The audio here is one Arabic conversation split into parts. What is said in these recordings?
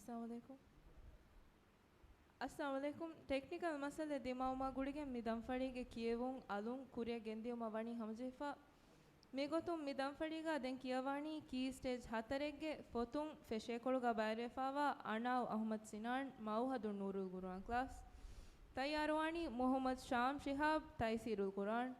Assalamualaikum. Assalamualaikum. Technical masale dimauma gudige midam fadige kiyevun alun kuriya gendiuma wani hamjefa Migotum midam fadiga den kiyawani key stage 4 fotun feshekoluga bayrefawa Arnav Ahmad Sinan Mauhadun Nurul Quran class Tayyarwani Muhammad Sham Shihab Taisirul Quran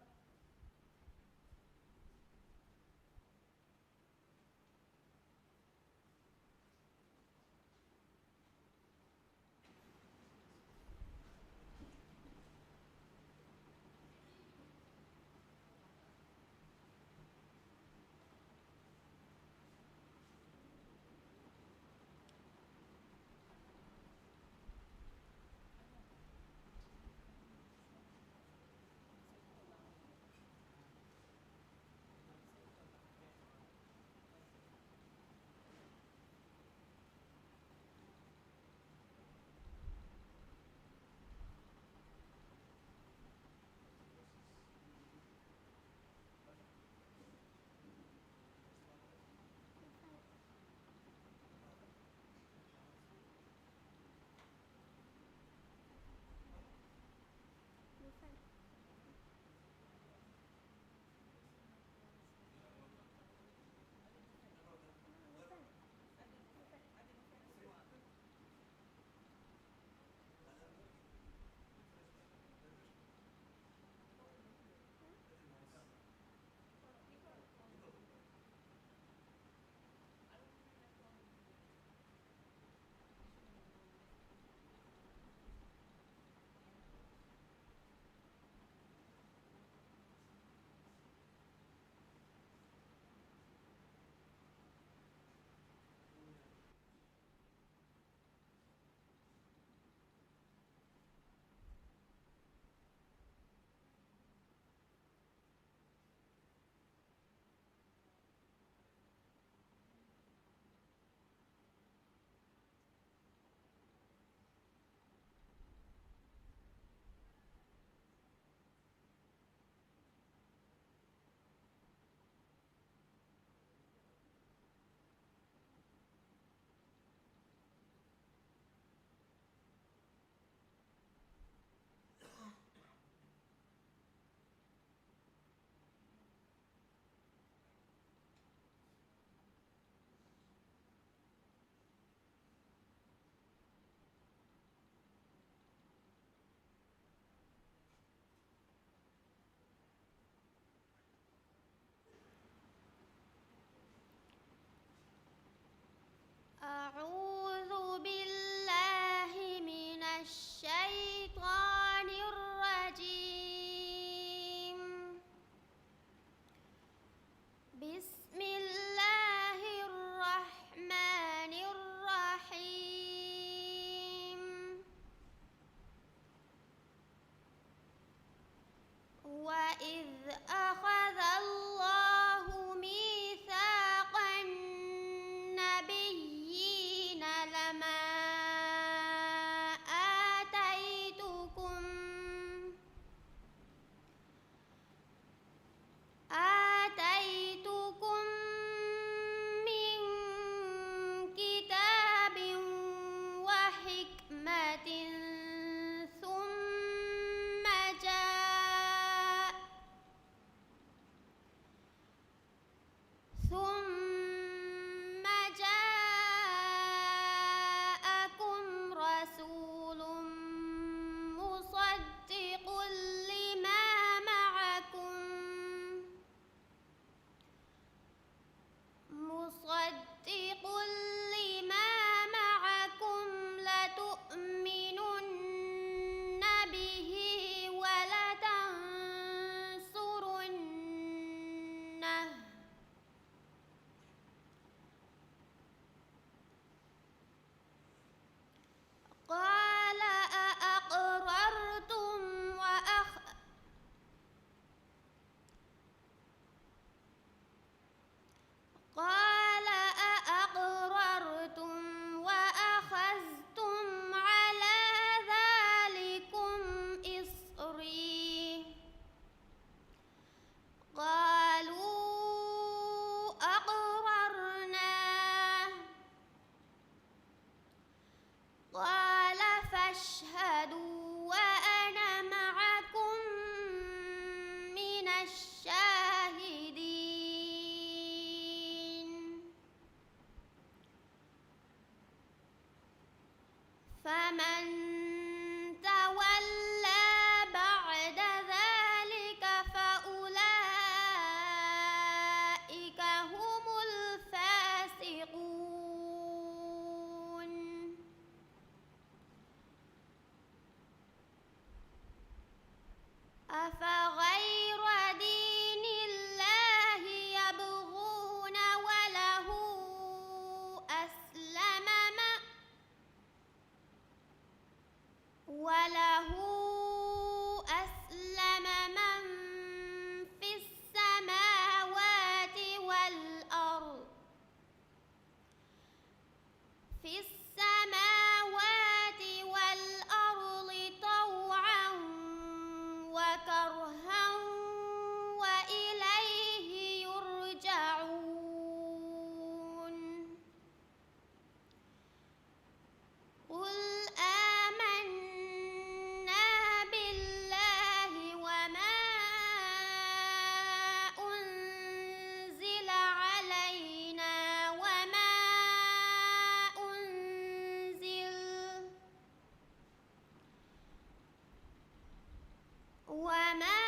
وما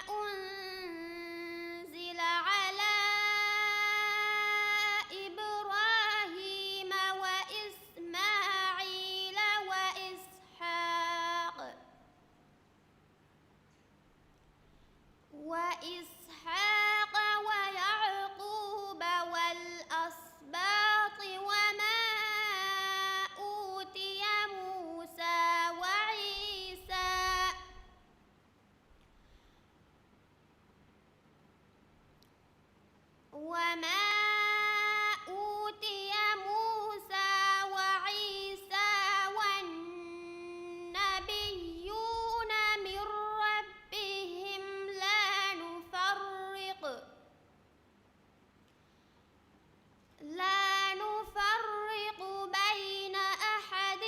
أنزل على إبراهيم وإسماعيل وإسحاق ويعقوب والأسباط وما أوتي موسى وعيسى والنبيون من ربهم لا نفرق بين أحد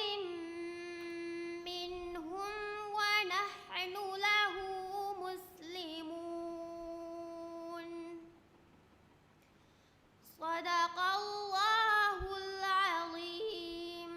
منهم ونحن له مسلمون. صدق الله العظيم.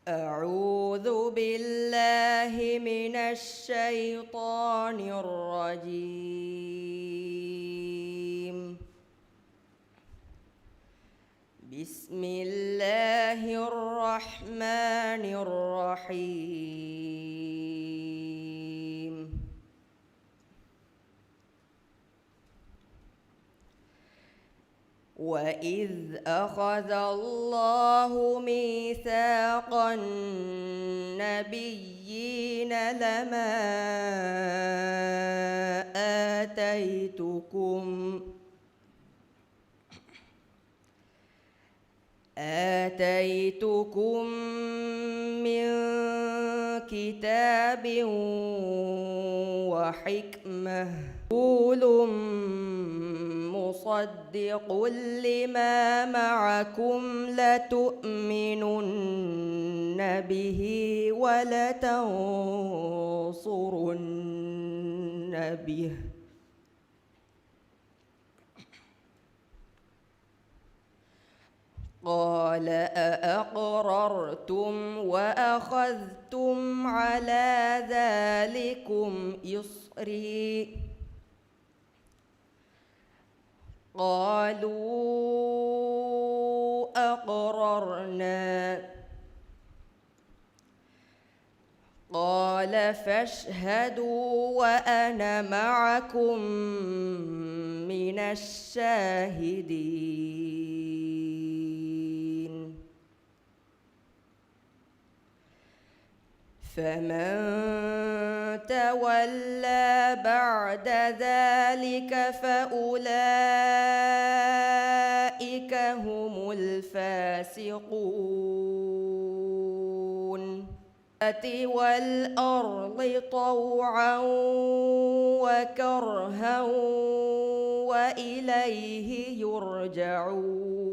أعوذ بالله من الشيطان الرجيم. بسم الله الرحمن الرحيم. وإذ أخذ الله ميثاق النبيين لما آتيتكم من كتاب وحكمة رسول مصدق لما معكم لتؤمنن به ولتنصرن به قال أأقررتم وأخذتم على ذلكم إصري قالوا أقررنا قال فاشهدوا وأنا معكم من الشاهدين. فمن تولى بعد ذلك فأولئك هم الفاسقون. والأرض طوعا وكرها وإليه يرجعون.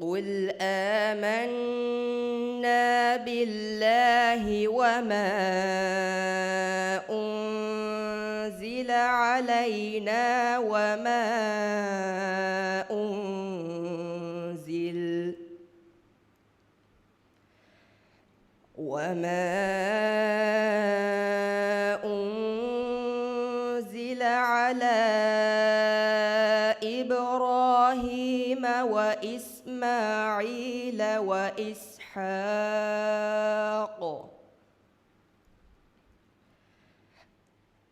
قل آمنا بالله وما أنزل علينا وما أنزل على إبراهيم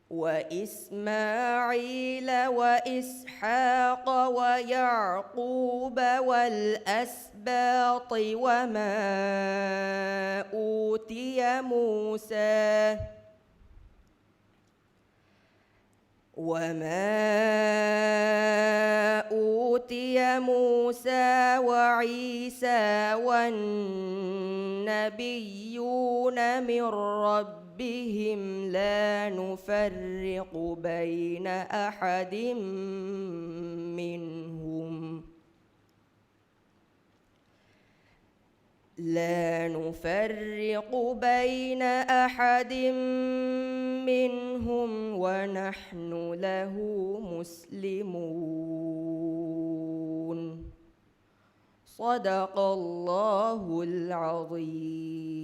وإسماعيل وإسحاق ويعقوب والأسباط وما أوتي موسى وما أوتي موسى وعيسى والنبيون من ربهم لا نفرق بين أحد منهم ونحن له مسلمون. صدق الله العظيم.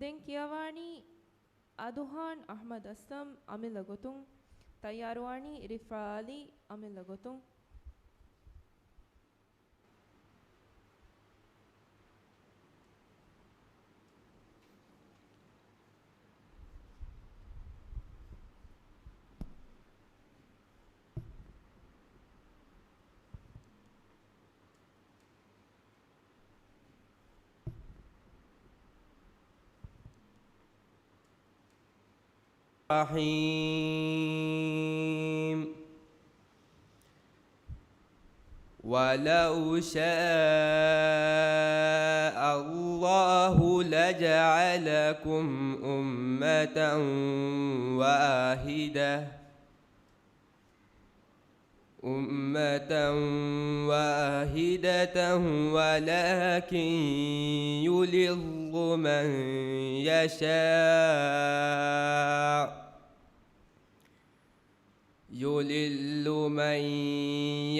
ದೆನ್ ಕಿಯವಾಣಿ ಅದುಹಾನ್ ಅಹ್ಮದ್ ಅಸ್ಲಂ ಅಮಿಲ ಗೊತುಂ ತಯಾರುವಾಣಿ ರಿಫಾ ಅಲಿ ಅಮಿಲ ಗೊತುಂ رحيم. ولو شاء الله لجعلكم أمة واحدة ولكن يضل من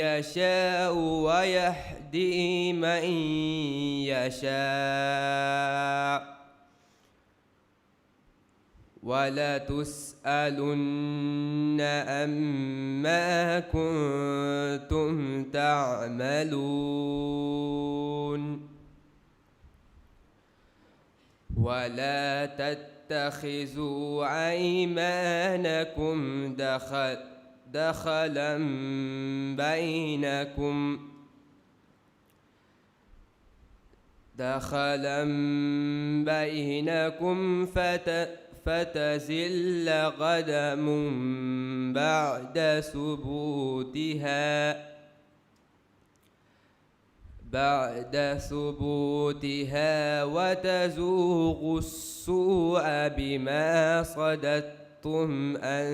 يشاء ويهدي من يشاء ولتسألن عما كنتم تعملون. ولا تتخذوا أيمانكم دخلا بينكم فتزل قدم بعد ثبوتها وتذوقوا السوء بما صددتم عن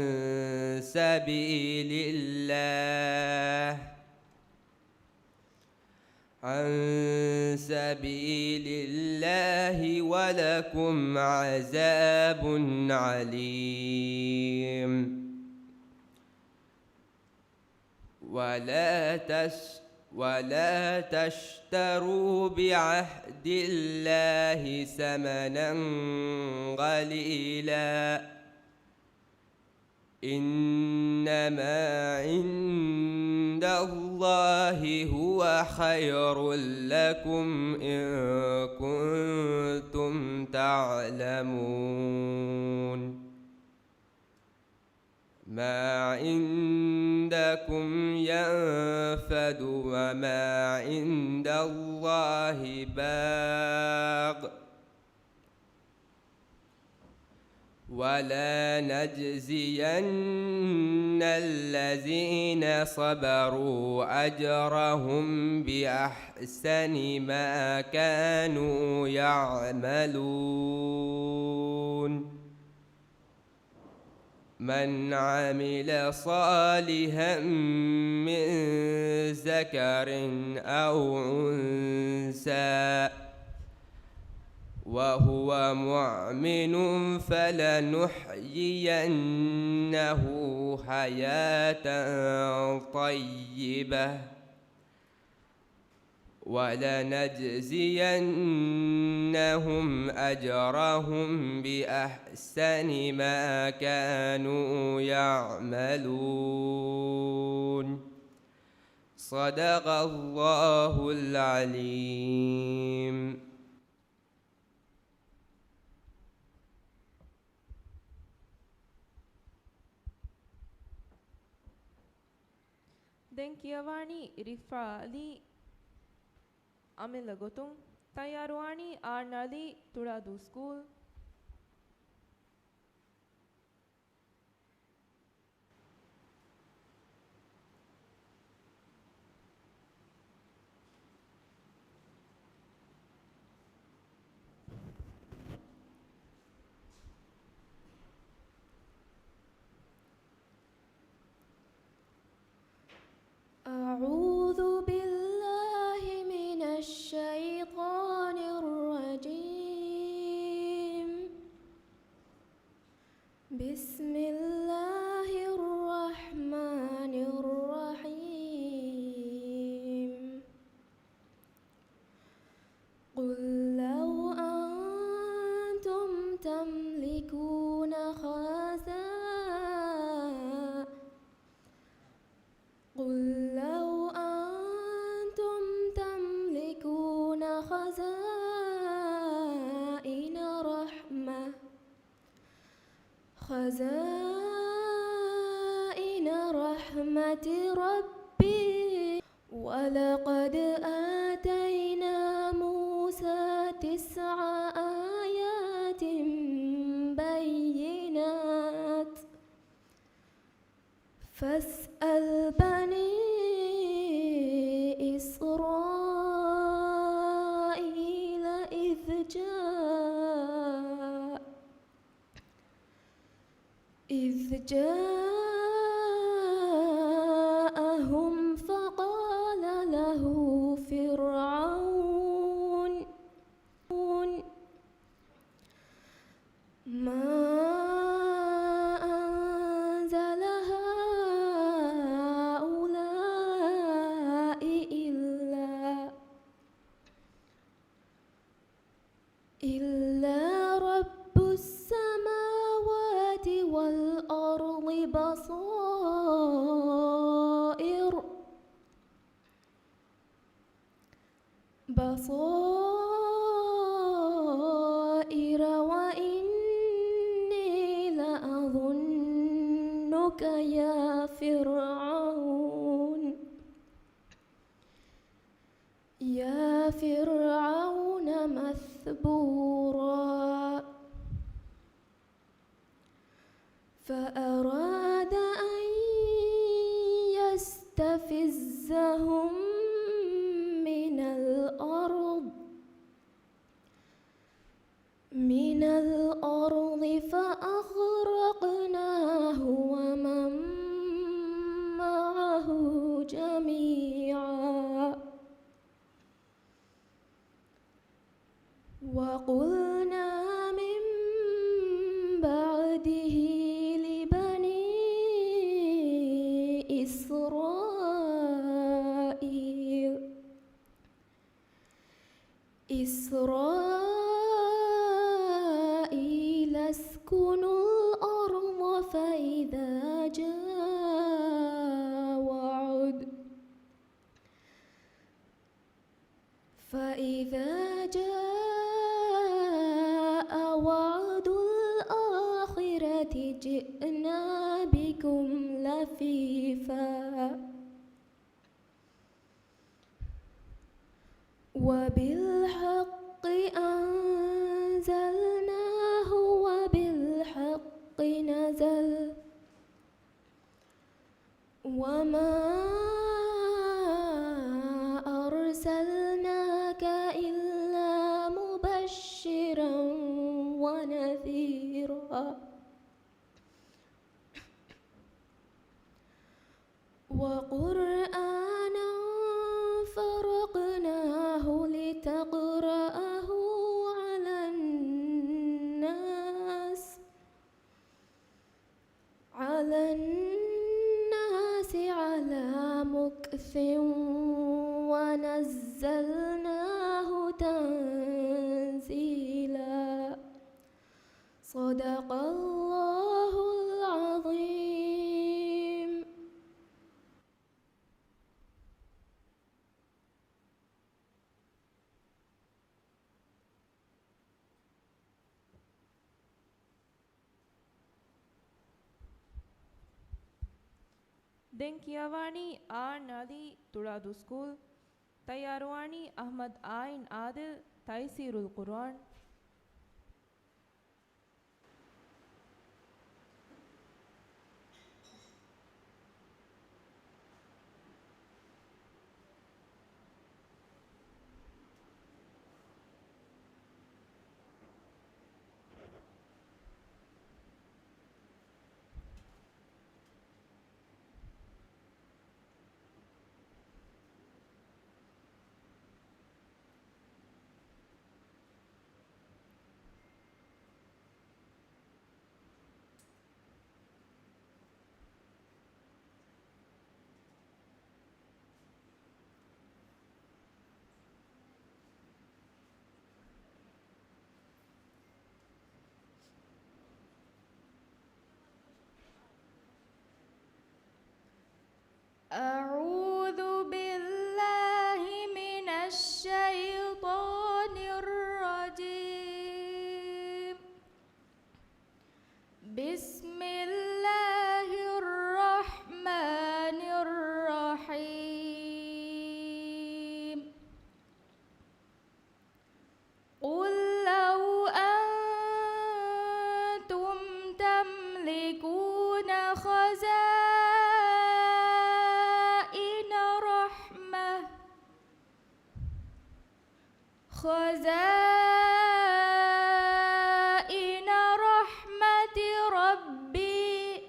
سبيل الله ولكم عذاب عليم. ولا تشتروا بعهد الله ثمنا قليلا إنما عند الله هو خير لكم إن كنتم تعلمون. ما عندكم ينفد وما عند الله باق ولا نجزين الذين صبروا أجرهم بأحسن ما كانوا يعملون. من عمل صالحا من ذكر أو أنثى وهو مؤمن فلنحيينه حياة طيبة ولنجزينهم أجرهم بأحسن ما كانوا يعملون. صدق الله العليم. den kiyawani rifa ali amela gotum tayarwani arnali turadu school أعوذ بالله من الشيطان الرجيم بسم الله الرحمن الرحيم قل لو أنتم تملكون خزائن رحمة ربي ولقد آتينا موسى 9 آيات بينات فاسأل بني إسرائيل إذ جاءهم فقال له فرعون ما أنزل هؤلاء إلا رب السماوات والأرض بصائر وإني لأظنك يا فرعون مثبورا فأراد أن يستفزهم من الأرض فأغرقناه ومن معه جميعا وقلنا من بعده لبني إسرائيل اسكنوا الأرض فإذا جاء وعد الآخرة جئنا بكم لفيفا وبالحق أنزلناه وبالحق نزل وما أرسلناك إلا مبشرا ونذيرا وقرآنا فرقناه لتقرأه على الناس على مكث ونزلناه تنزيلا صدق الله العظيم. ದೆನ್ ಕಿಯವಾಣಿ ಆ ನದಿ ತುಳಾದು ಸ್ಕೂಲ್ ತಯಾರುವಾಣಿ ಅಹ್ಮದ್ ಆಯಿನ್ ಆದಿಲ್ ತೈಸೀರುಲ್ ಕುರ್ಆನ್ أعوذ بالله من الشيطان الرجيم بسم الله الرحمن الرحيم قل لو أنتم تملكون خزائن رحمة ربي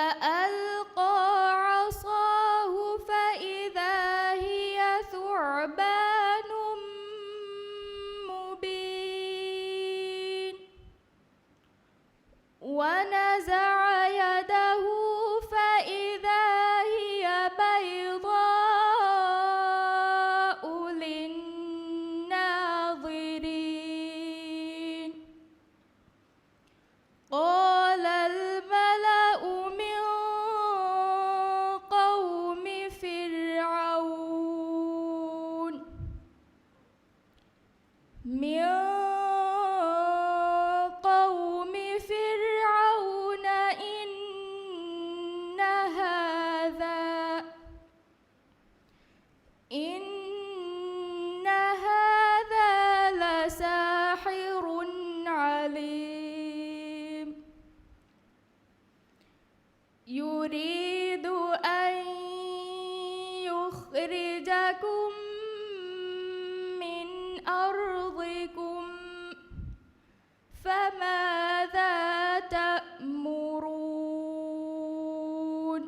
فألقى عصاه فإذا هي ثعبان مبين ونزع يده فإذا هي بيضاء للناظرين قال الملأ من قوم فرعون إن هذا لساحر عليم يريد أن يخرجكم من أرضكم فماذا تأمرون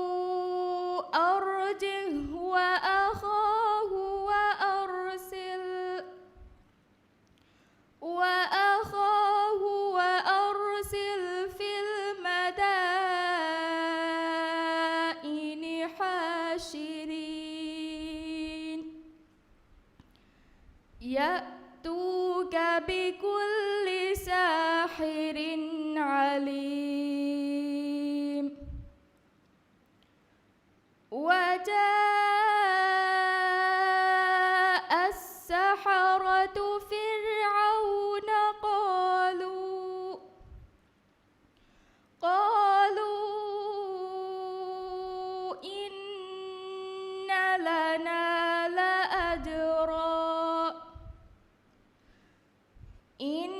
قالوا أرجه وأخاه وأرسل في المدائن حاشرين يأتوك بكل ساحر عليم وجاء السحرة فرعون قالوا إن لنا لأجرا إن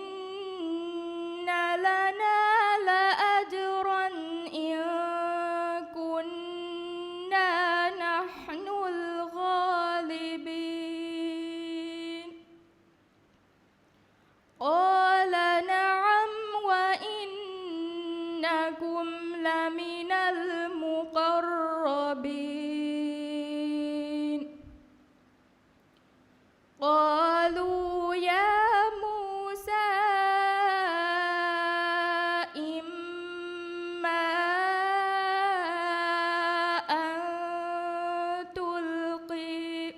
كنا نحن الغالبين قال نعم وإنكم لمن المقربين قالوا يا موسى إما أن تلقي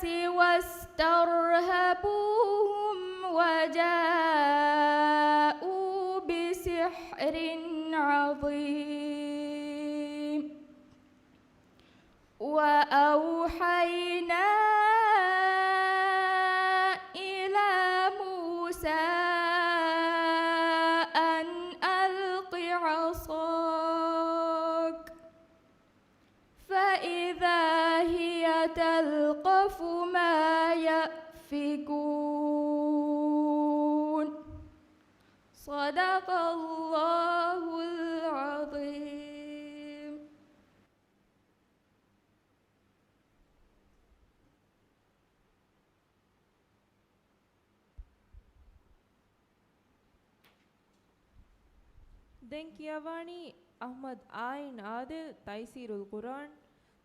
الناس واسترهبوهم وجاءوا بسحر عظيم وأوحينا إلى موسى أن ألق عصاك فإذا هي تلقف ما يأفكون صدق الله العظيم. දැන් කියවාණි අහ්මද් ආයින් ආදිල් තයිසීරුල් කුර්ආන්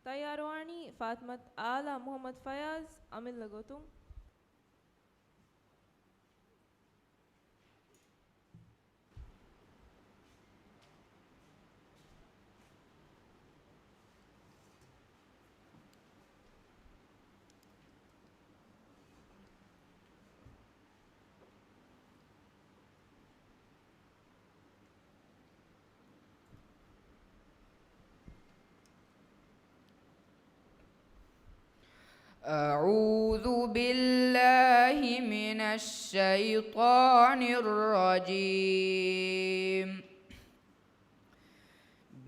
තයාරවාණි ෆාත්මත් ආලා මුහම්මද් ෆයාස් අමිල්ල ගොතුම් أعوذ بالله من الشيطان الرجيم.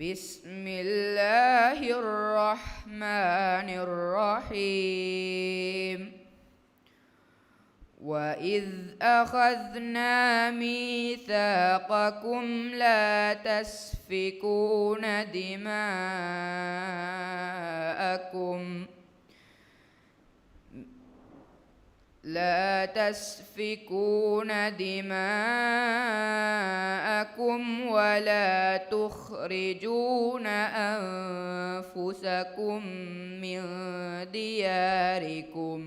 بسم الله الرحمن الرحيم. وإذ أخذنا ميثاقكم لا تسفكون دماءكم ولا تخرجون أنفسكم من دياركم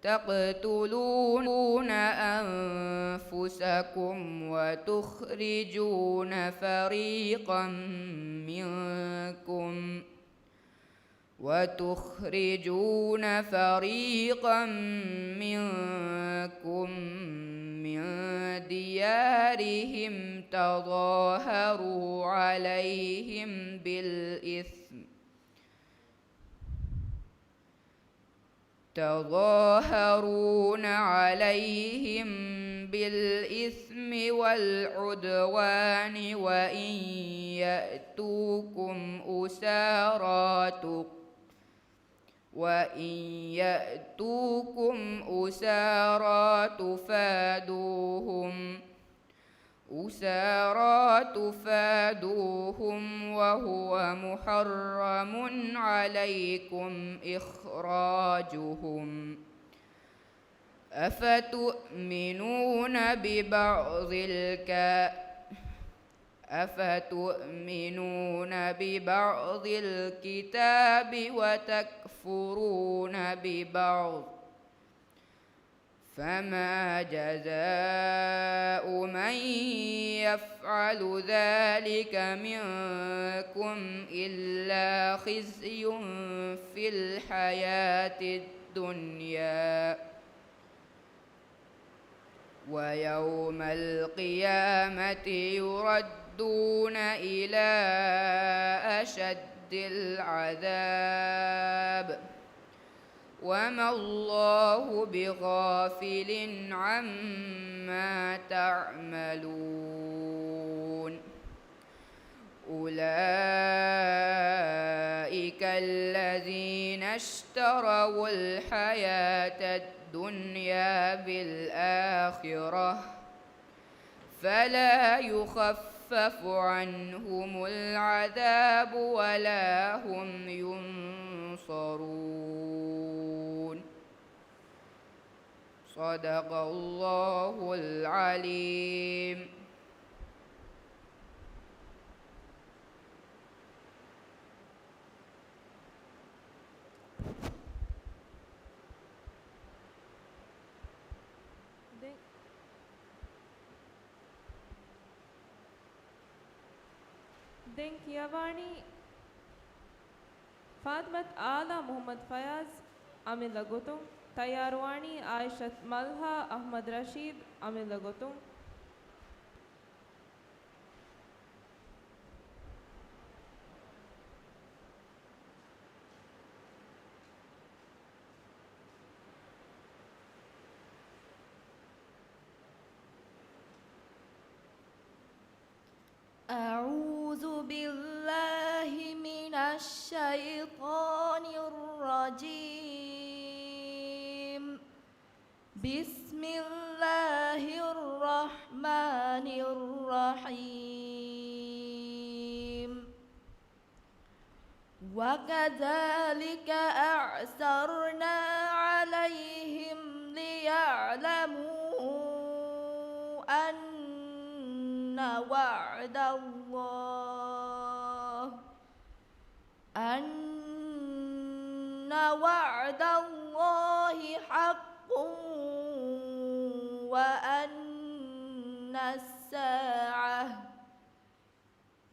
تقتلون أنفسكم وتخرجون فريقا منكم من ديارهم تظاهرون عليهم بالإثم والعدوان وإن يأتوكم أسارى تفادوهم وهو محرم عليكم إخراجهم أفتؤمنون ببعض الكتاب وتكفرون ببعض فما جزاء من يفعل ذلك منكم إلا خزي في الحياة الدنيا ويوم القيامة يردون إلى أشد العذاب وما الله بغافل عما تعملون أولئك الذين اشتروا الحياة الدنيا بالآخرة فلا يخفف عنهم العذاب ولا هم ينصرون صدق الله العليم. දැන් කියවාණි ಫಾತ್ಮತ್ ಆಲಾ ಮೊಹಮ್ಮದ್ ಫಯಾಜ್ ಅಮಿಲ ಗೊತುಂ ತಯಾರುವಾಣಿ ಆಯಿಷತ್ ಮಲ್ಹಾ ಅಹ್ಮದ್ ರಶೀದ್ ಅಮಿಲ ಗೊತುಂ أعوذ بالله من الشيطان الرجيم بسم الله الرحمن الرحيم وكذلك أعثرنا عليهم ليعلموا أن وعد الله حق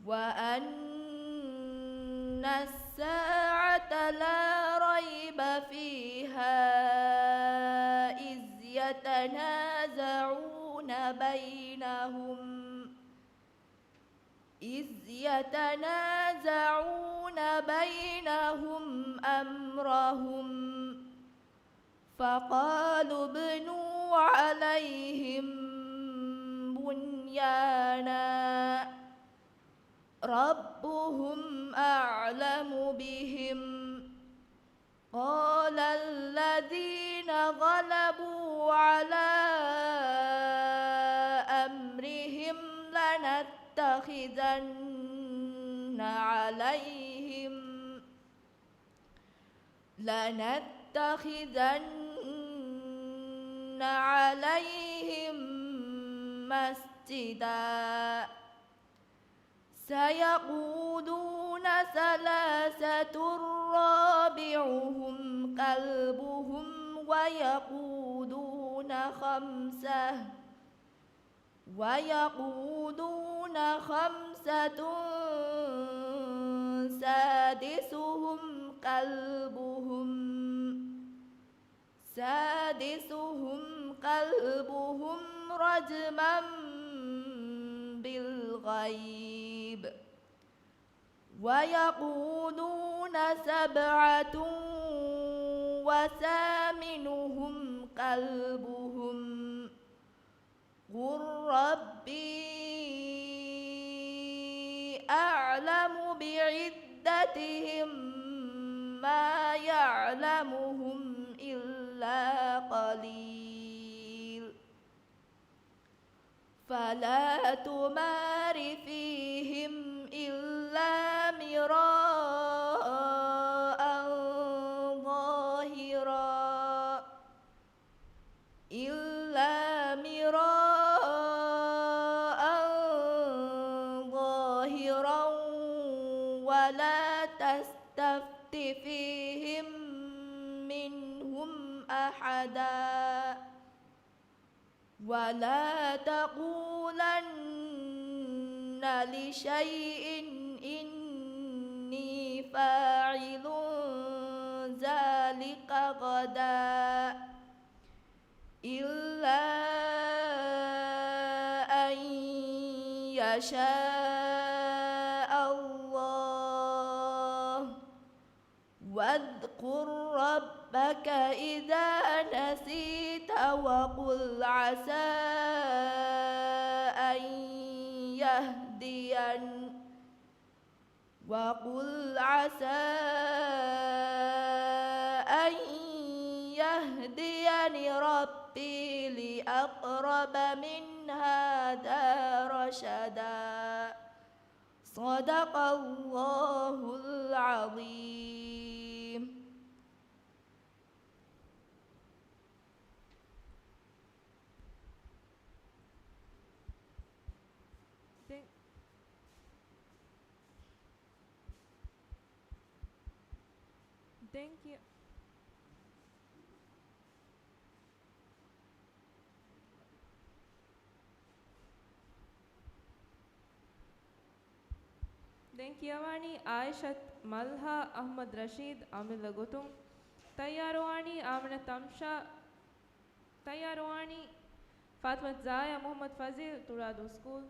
وأن الساعة لا ريب فيها إذ يتنازعون بينهم أمرهم فقالوا ابنوا عليهم بنيانا ربهم أعلم بهم قال الذين غلبوا على أمرهم لنتخذن عليهم مسجدا سيقولون ثلاثة رابعهم كلبهم ويقولون خمسة سادسهم كلبهم رجما بالغيب ويقولون سبعة وثامنهم كلبهم قل ربي أعلم بعدتهم ما يعلمهم إلا قليل فلا تمار فيهم إلا مراء ظاهرا ولا تستفت فيهم منهم أحدا ولا تقولن لشيء إني فاعل ذلك غدا إلا أن يشاء الله واذكر ربك إذا نسيت وقل عسى أن يهديني ربي لأقرب من هذا رشدا صدق الله العظيم Thank you. ದೆನ್ ಕಿಯವಾಣಿ ಆಯಿಷತ್ ಮಲ್ಹಾ ಅಹ್ಮದ್ ರಶೀದ್ ಅಮಿಲ್ ಗುತುಂ ತಯ್ಯಾರವಾಣಿ ಆಮನ ತಮ್ಶಾ ತಯ್ಯಾರವಾಣಿ ಫಾತ್ಮತ್ ಜಾಯಾ ಮೊಹಮ್ಮದ್ ಫಜೀಲ್ ತುರಾದು ಸ್ಕೂಲ್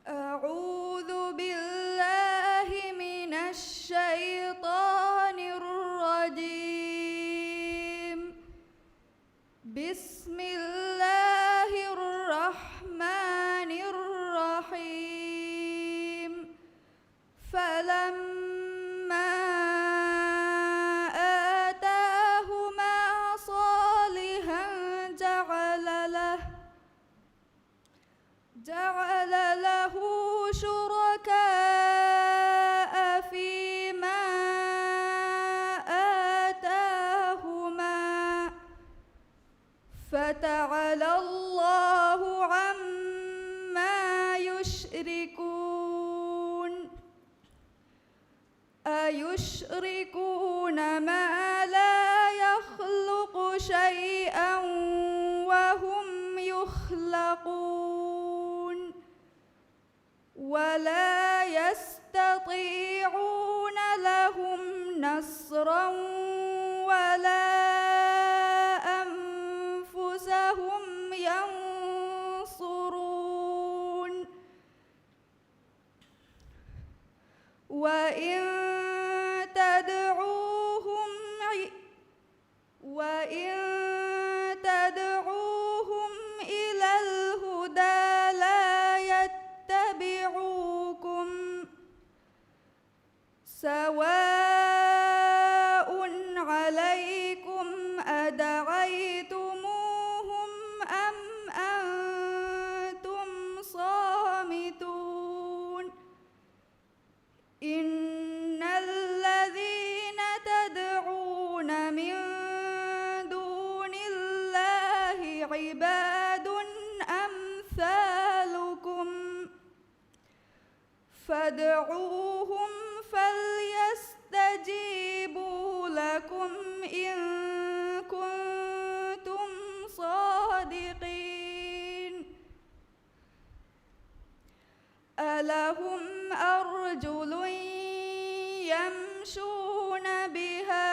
أعوذ بالله من الشيطان الرجيم بسم الله الرحمن الرحيم فلما آتاهما صالحا جعل له شركاء فيما آتاهما فتعالى الله عما يشركون أيشركون ما لا يخلق شيئا وهم يخلقون ولا يستطيعون لهم نصرا ولا أنفسهم ينصرون وإن تدعوهم إلى الهدى لا يتبعوكم سواء عليكم أدعيتموهم أم أنتم صامتون إن الذين تدعون من دون الله عباد أمثالكم فادعوهم فليستجيبوا لكم إن كنتم صادقين ألهم أرجل يمشون بها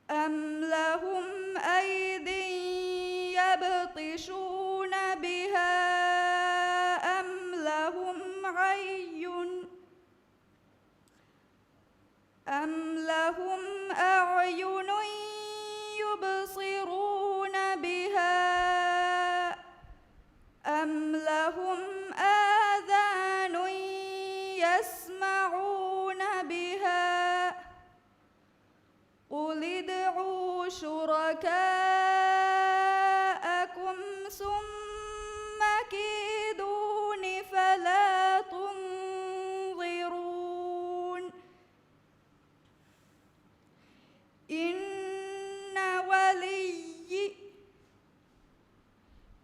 أم لهم أيد يبطشون بها أم لهم أعين يبصرون بها أم لهم آذان يسمعون بها قل ادعوا شركاءكم ثم كيدون فلا تنظرون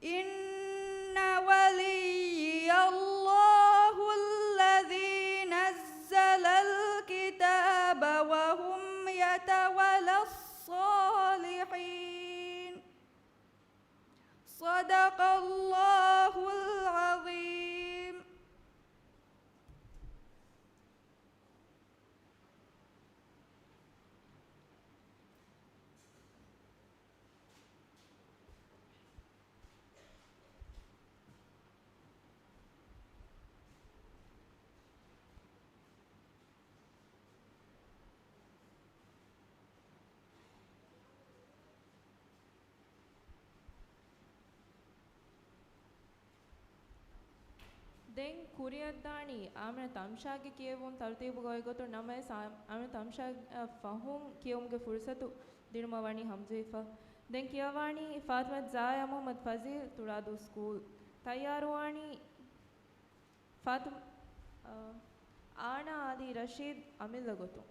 إن ولي الله الذي نزل الكتاب وهم يتولى الصالحين صدق الله العظيم. ದೆನ್ ಕುರಿಯದ್ದಾಣಿ ಆಮನ ತಮ್ಶಾಗೆ ಕಿಯವುಂ ತರ್ತೀಬುಗೋಯ್ ಗೊತ್ತು ನಮಯ ಆಮನ ತಮ್ಶಾಗೆ ಫಹುಂ ಕಿಯವುಂಗೆ ಫುರ್ಸತು ದಿಣುಮವಾಣಿ ಹಮ್ಜೀಫಾ ದೆನ್ ಕಿಯವಾಣಿ ಫಾತ್ಮತ್ ಜಾಯಾ ಮೊಹಮ್ಮದ್ ಫಜೀಲ್ ತುರಾದು ಸ್ಕೂಲ್ ತಯ್ಯಾರುವಾಣಿ ಫಾತ್ಮ ಆಣ ಆದಿ ರಶೀದ್ ಅಮಿಲ್ ಗೊತ್ತು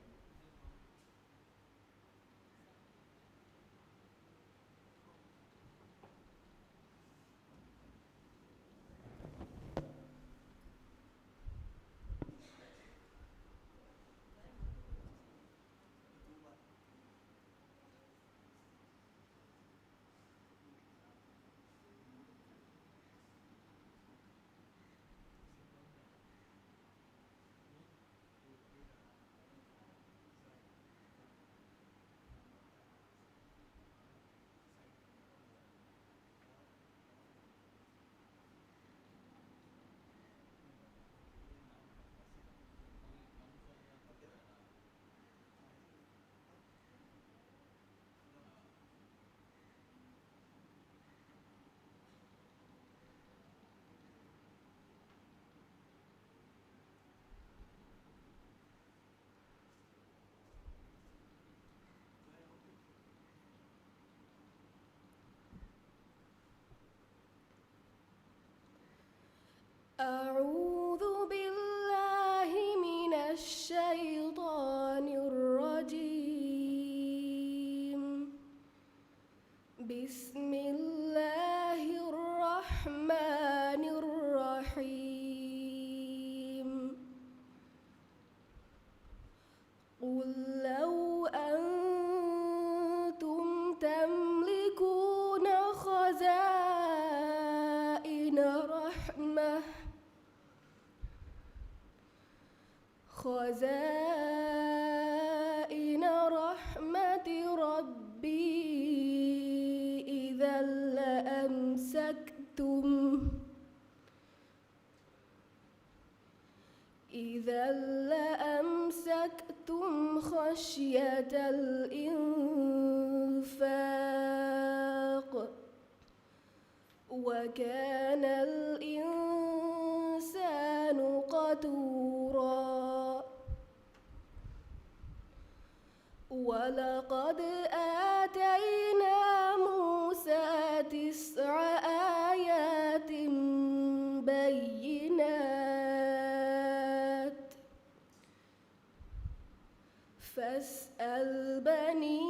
بسم الله الرحمن الرحيم قل لو أنتم تملكون خزائن رحمة ربي إذا لأمسكتم خشية الإنفاق وكان الإنسان قتورا ولقد آتينا موسى 9 آيات بينات فاسأل بني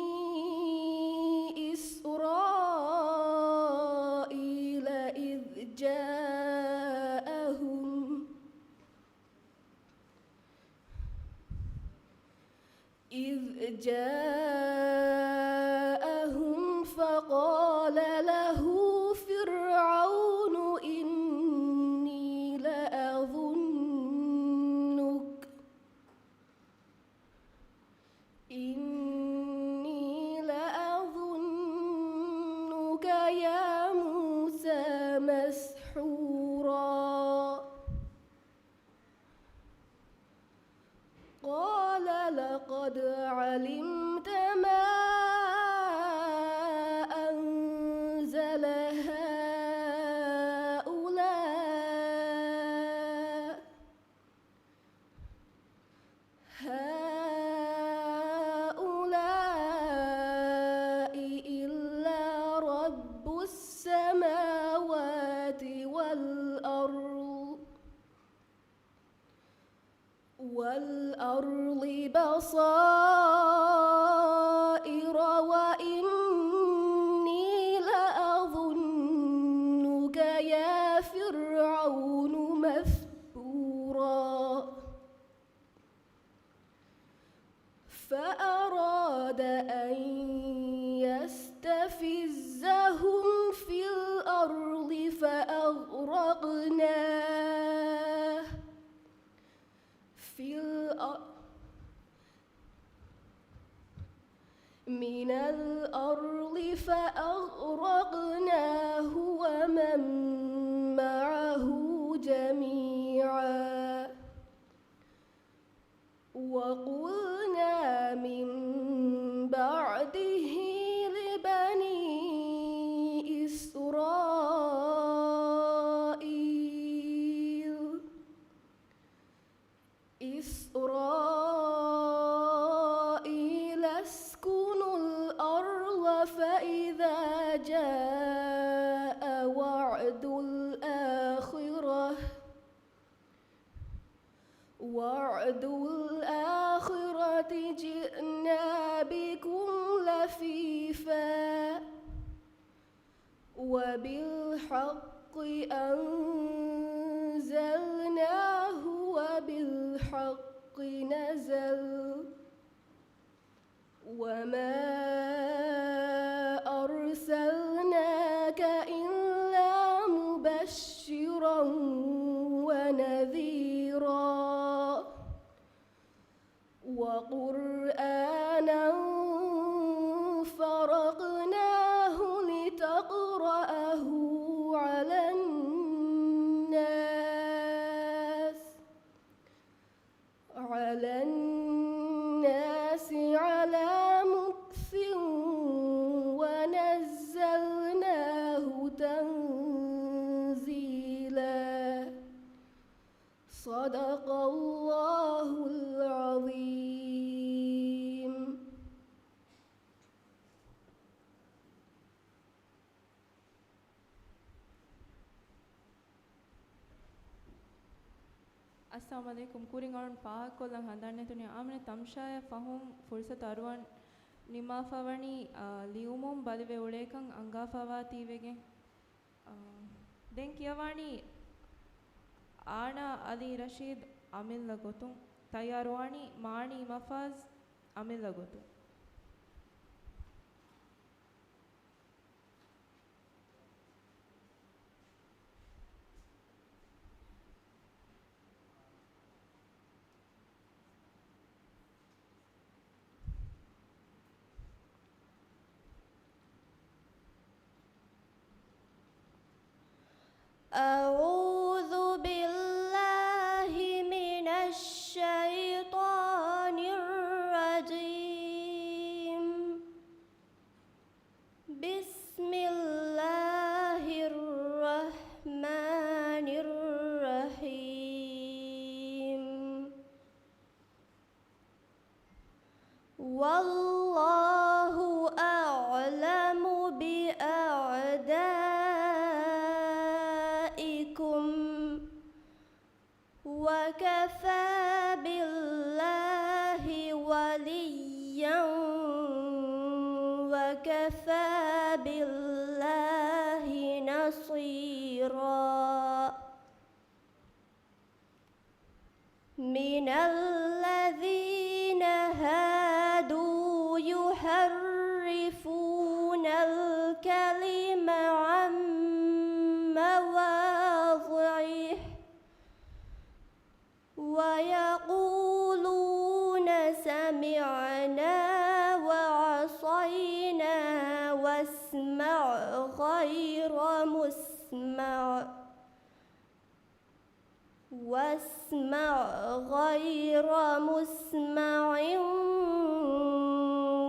إسرائيل إذ جاءهم فقال له فرعون إني لأظنك يا موسى مسحورا قال لقد علمت ما أنزل هؤلاء إلا رب السماوات والأرض بصائر وإني لأظنك يا فرعون مثبورا فأراد أن يستفزهم في الأرض من الأرض فأغرقناه ومن معه جميعا وقلنا من بعده لبني إسرائيل اسكنوا الأرض فإذا جاء وعد الآخرة جئنا بكم لفيفا وبالحق أنزلناه وبالحق نزل وما أرسلناك إلا مبشرا ونذيرا وقرآنا فرقناه لتقرأه على الناس على مكث ونزلناه تنزيلا صدق الله العظيم. Assalamu alaikum. Kuring aron pahak kolang handarne tunia amne tamshaya fahum fursat aruan nima favani liumum බලිවේ උලේකන් අංගාෆවා තීවෙගෙන් දෙන් කියවාණි ආනා අලි රෂීද් අමිල්ල ගොතුන් තයාරවාණි මාණි මෆාස් අමිල්ල ගොතුන් أعوذ بالله من الشيطان الرجيم بسم الله الرحمن الرحيم والله أعلم بأعدائكم وكفى بالله وليا وكفى بالله نصيرا من الذين هادوا يحرفون الكلم عن مواضعه ويقولون سمعنا وعصينا واسمع غير مسمع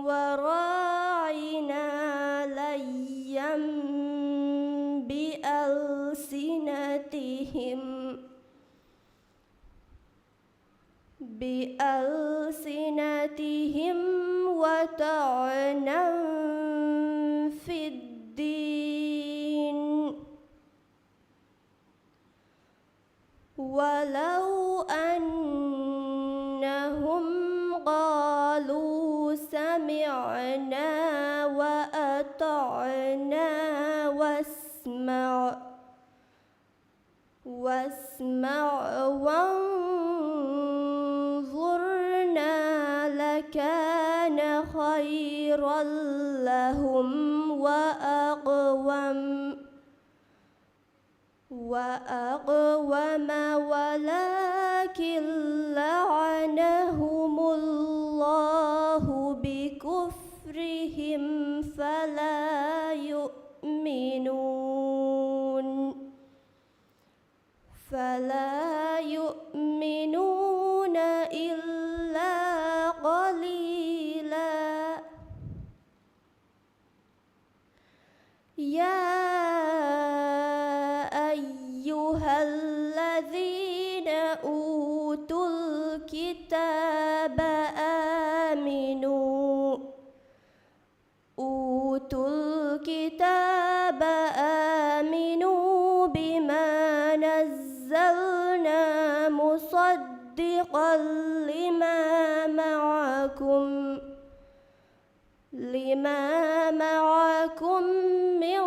وراعنا ليا بألسنتهم وطعنا في الدين ولو أنهم قالوا سمعنا وأطعنا واسمع وانظرنا لكان خيرا لهم وأقوم ولكن لعنهم الله بكفرهم فلا يؤمنون إلا قليلا يا أيها الذين أوتوا الكتاب آمنوا بما نزلنا مصدقا لما معكم من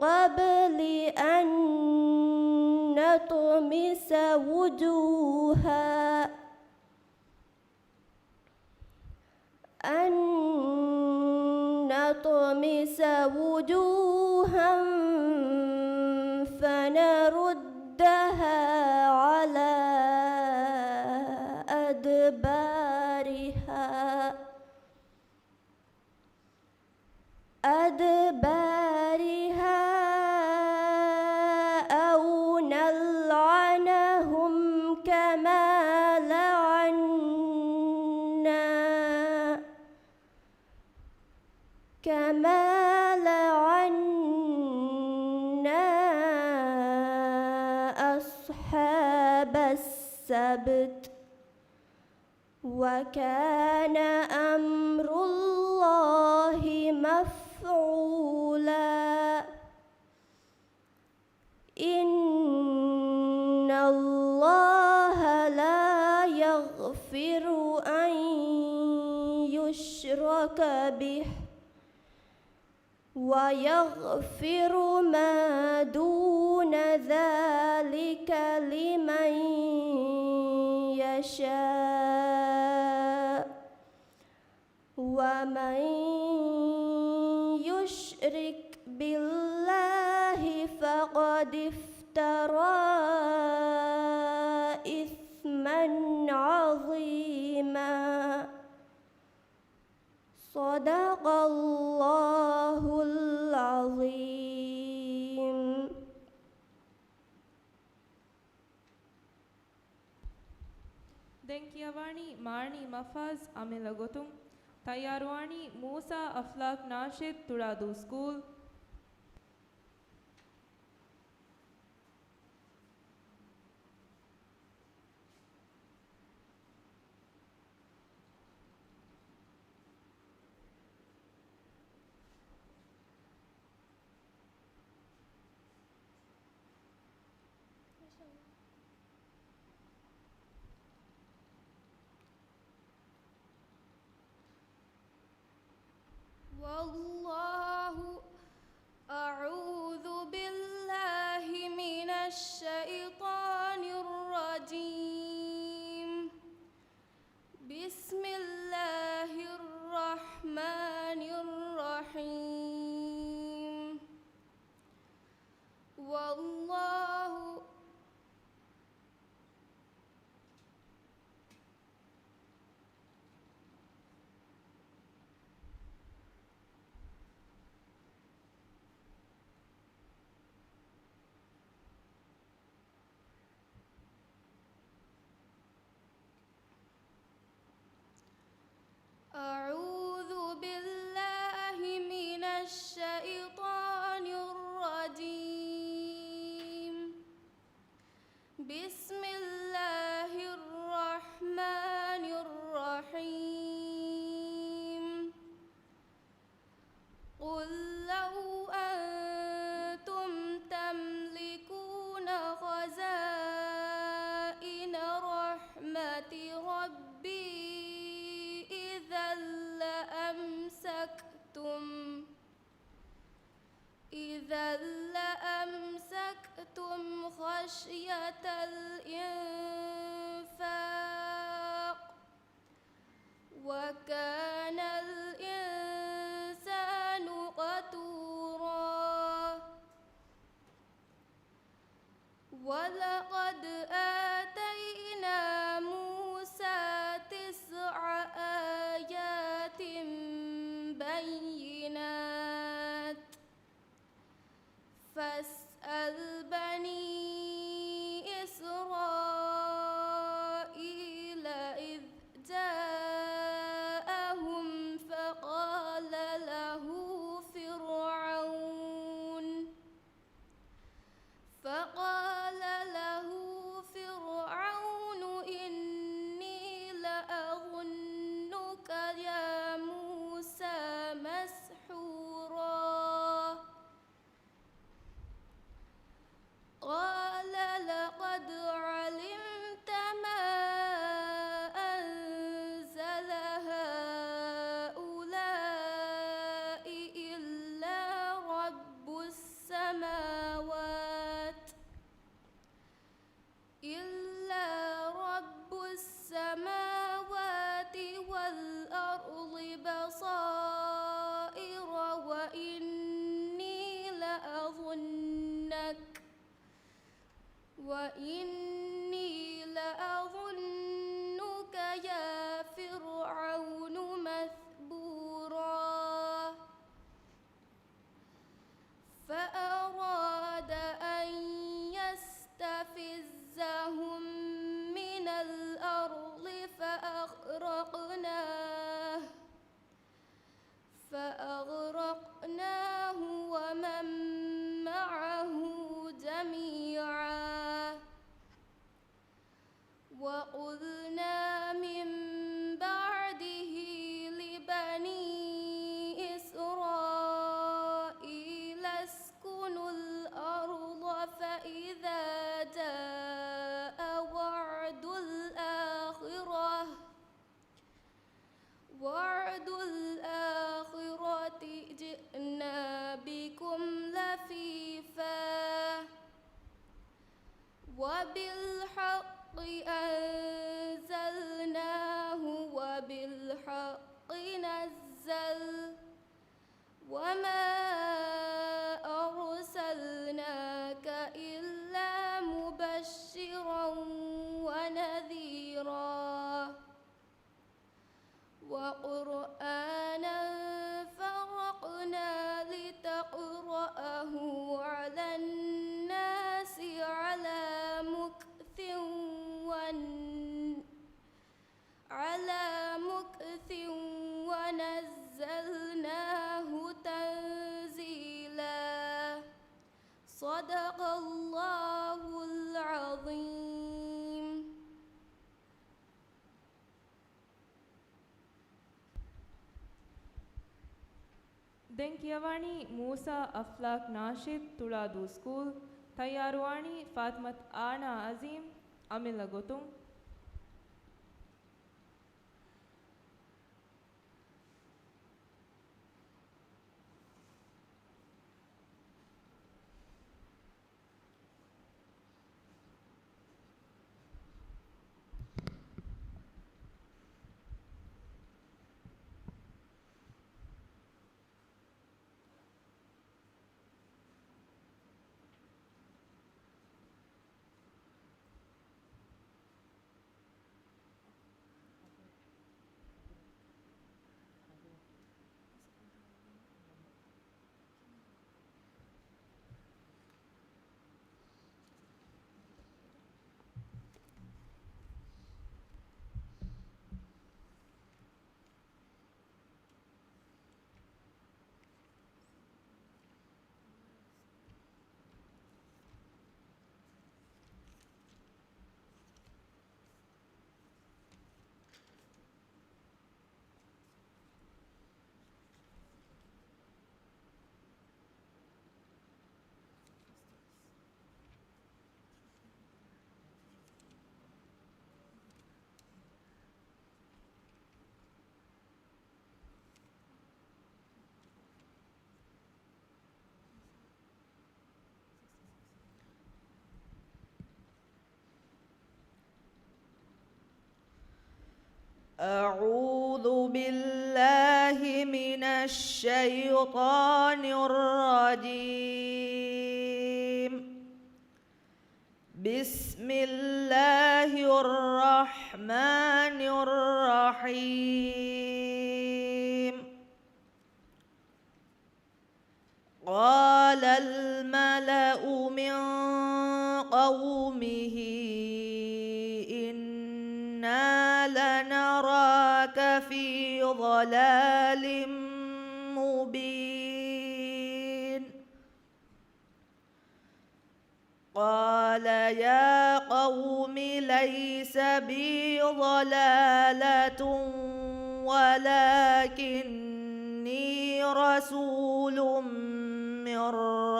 قبل أن نطمس وجوها فنردها على أدبارها أو نلعنهم كما لعنا أصحاب السبت وكان أمر الله مفعولا إن الله لا يغفر أن يشرك به ويغفر ما دون ذلك لمن يشاء ومن يشرك بالله فقد افترى إثما عظيما صدق الله العظيم. දැන් කියවානි මාර්නි මෆාස් අමෙල ගොතුම් තයාරුවානි මූසා අෆ්ලාක් නාෂිද් තුඩාදු ස්කූල් والله أعوذ بالله من الشيطان الرجيم بسم الله الرحمن الرحيم والله أعوذ بالله من الشيطان الرجيم بسم الله الرحمن الرحيم قل لو أنتم تملكون خزائن رحمة ربي إذا لأمسكتم خشية الإنفاق وكان الإنسان قتورا ولقد آتينا موسى 9 آيات بينات فاسأل بني إسرائيل إذ جاءهم صدق الله العظيم. ದೆನ್ ಕಿಯವಾಣಿ ಮೂಸಾ ಅಫ್ಲಾಕ್ ನಾಶಿದ್ ತುಳಾದು ಸ್ಕೂಲ್ ತಯಾರುವಾಣಿ ಫಾತ್ಮತ್ ಆನಾ ಅಜೀಮ್ ಅಮಿಲ ಗೊತುಂ. أعوذ بالله من الشيطان الرجيم. بسم الله الرحمن الرحيم. قال الملأ من قومه لنراك في ضلال مبين. قال يا قوم ليس بي ضلالة ولكني رسول من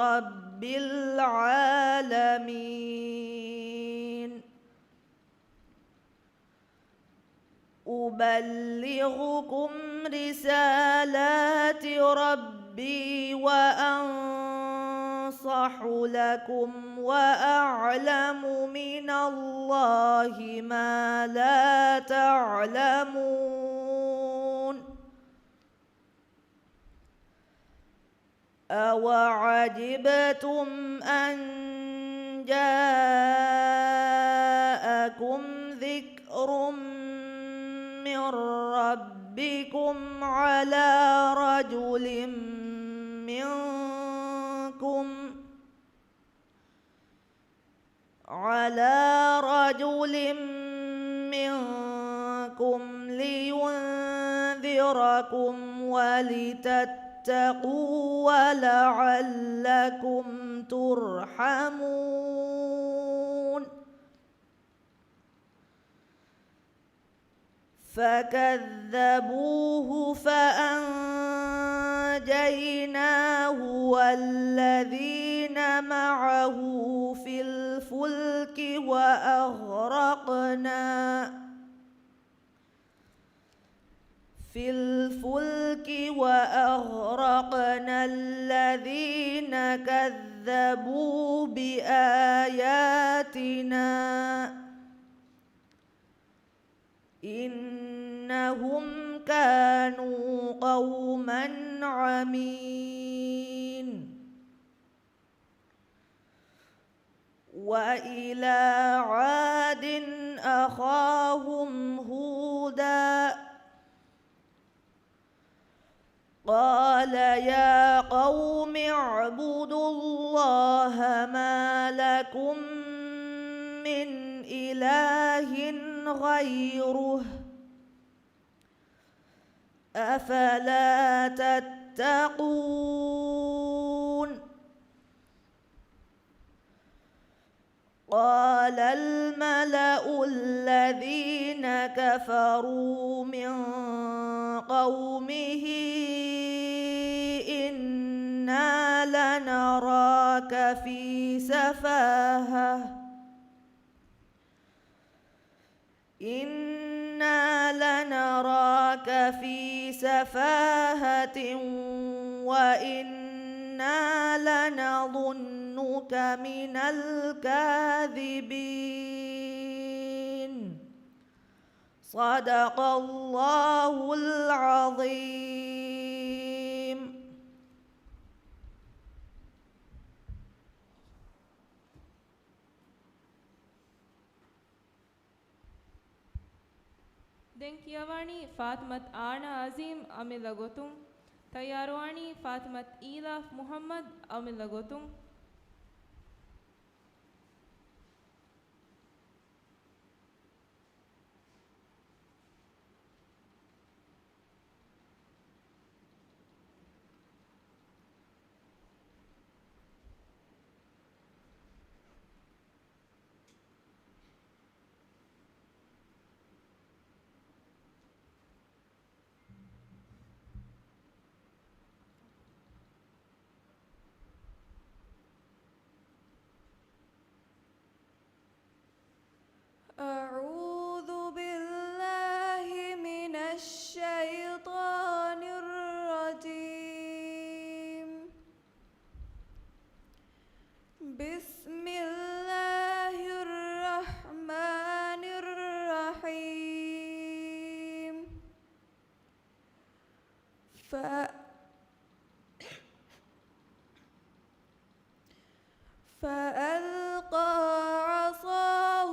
رب العالمين. أبلغكم رسالات ربي وأنصح لكم وأعلم من الله ما لا تعلمون. أوعجبتم أن جاءكم ذكر من ربكم على رجل منكم لينذركم ولتتقوا ولعلكم ترحمون. فكذبوه فأنجيناه والذين معه في الفلك وأغرقنا الذين كذبوا بآياتنا إنهم كانوا قوما عمين. وإلى عاد أخاهم هودا قال يا قوم اعبدوا الله ما لكم من إله غيره أفلا تتقون. قال الملأ الذين كفروا من قومه إنا لنراك في سفاهة وإنا لنظنك من الكاذبين صدق الله العظيم. Den Kiyawani Fatmat Ana Azim Amila Gotum Tayarwani Fatmat Ilaf Muhammad Amila Gotum أعوذ بالله من الشيطان الرجيم. بسم الله الرحمن الرحيم. فألقى عصاه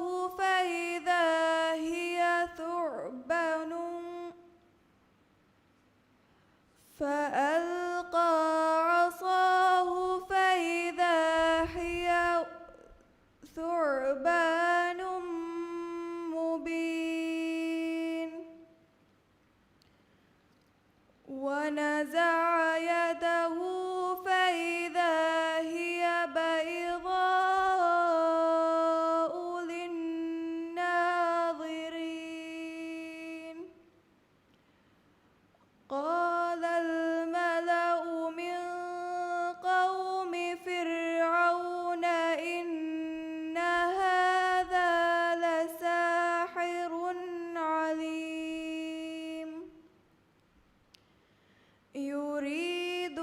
فإذا هي ثعبان مبين. ونزع يده فإذا هي بيضاء للناظرين. قال الملأ من قوم فرعون إن هذا لساحر عليم. يريد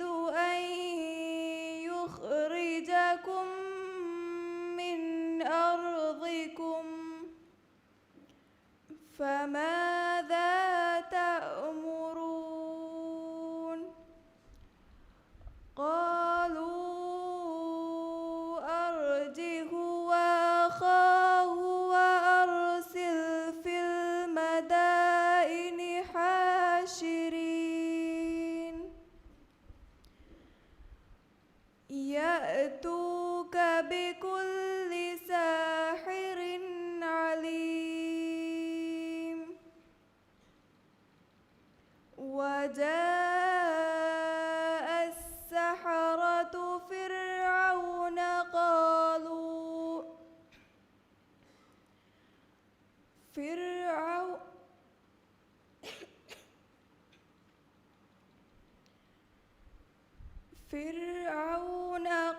أن يخرجكم من أرضكم فماذا تأمرون؟ قالوا أرجه وأخاه وأرسل في المدائن حاشرين يأتوك بكل ساحر عليم. وجاء السحرة فرعون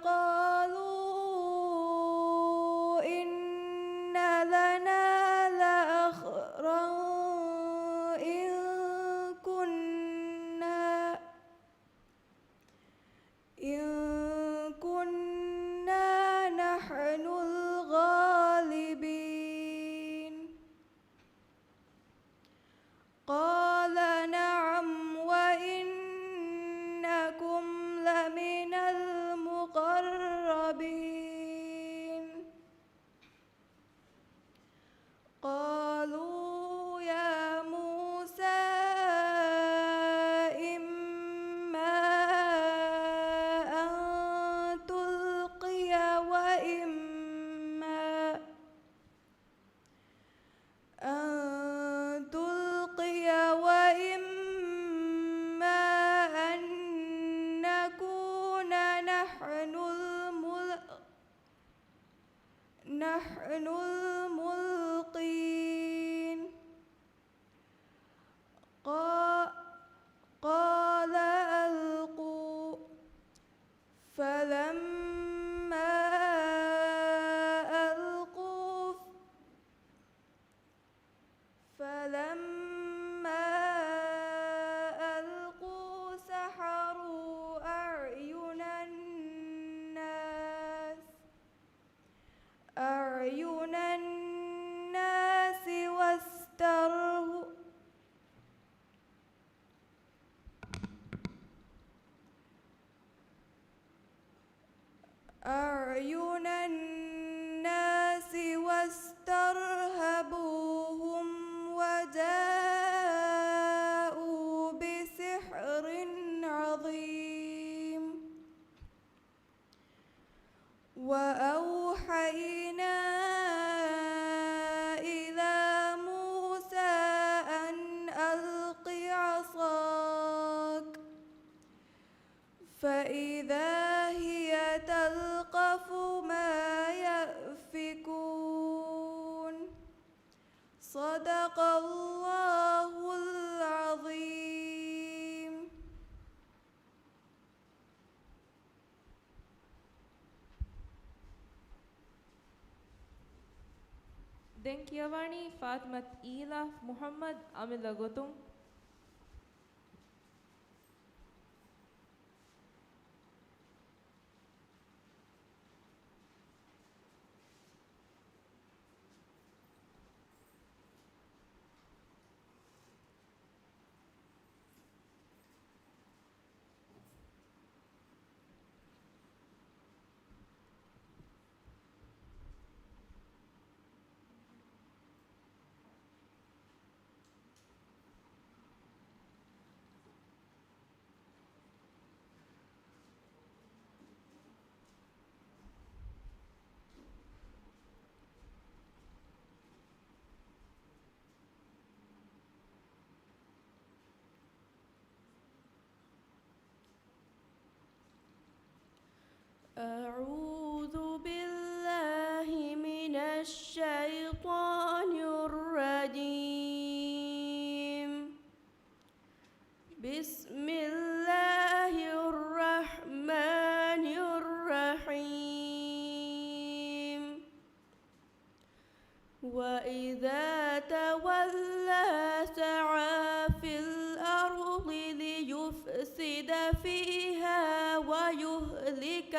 قالوا إن لنا لأجرا إن كنا نحن الغالبين. قال نعم وإنكم لمن المقربين. قالوا يا موسى إما أن تلقي فلما ألقوا سحروا أعين الناس واسترهبوهم وجاءوا بسحر عظيم وأوحينا إلى موسى أن ألق عصاك فإذا هي تلقف ما يأفكون صدق الله العظيم. Den Kiyawani Fatmat Ila Muhammad Amila Gotung. أعوذ بالله من الشيطان الرجيم. بسم الله الرحمن الرحيم. وإذا تولى سعى في الأرض ليفسد فيها ويهلك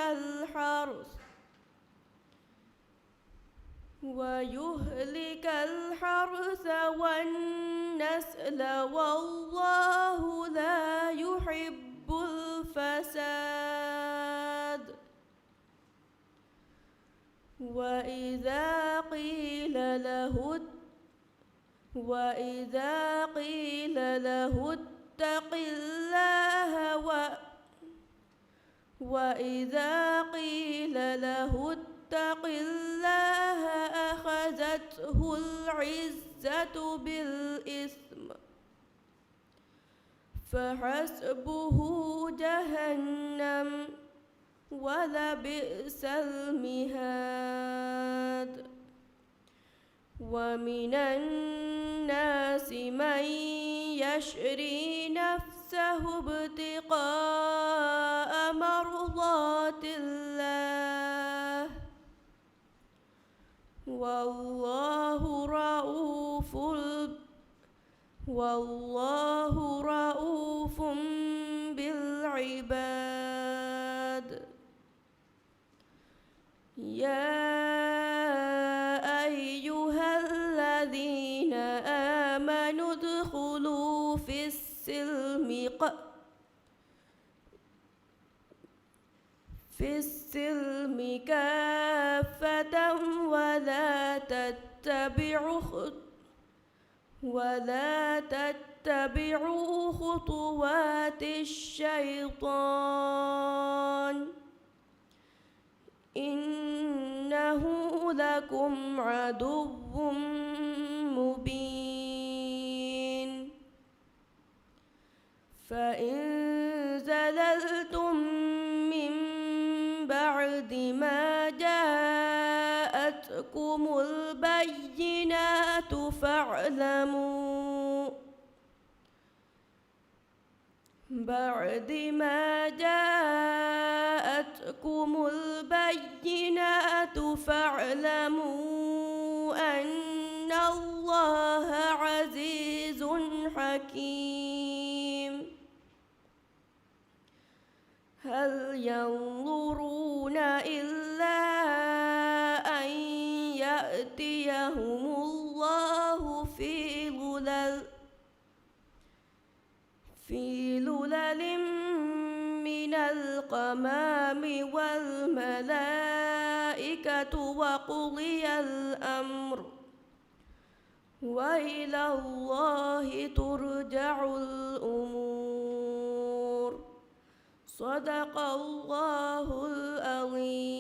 الحرث والنسل والله لا يحب الفساد. وإذا قيل له اتق الله أخذته العزة بالإثم فحسبه جهنم ولبئس المهاد. ومن الناس من يشري نفسه ابتغاء مرضات الله والله رؤوف بالعباد. يا أيها الذين آمنوا ادخلوا في السلم كافة ولا تتبعوا خطوات الشيطان إنه لكم عدو مبين. فإن زللتم من بعد ما جاءتكم البينات فاعلموا أن الله عزيز حكيم هل ينظرون إلا أن يأتيهم الله في ظلل من الغمام والملائكة وقضي الأمر وإلى الله ترجع الأمور صدق الله العظيم.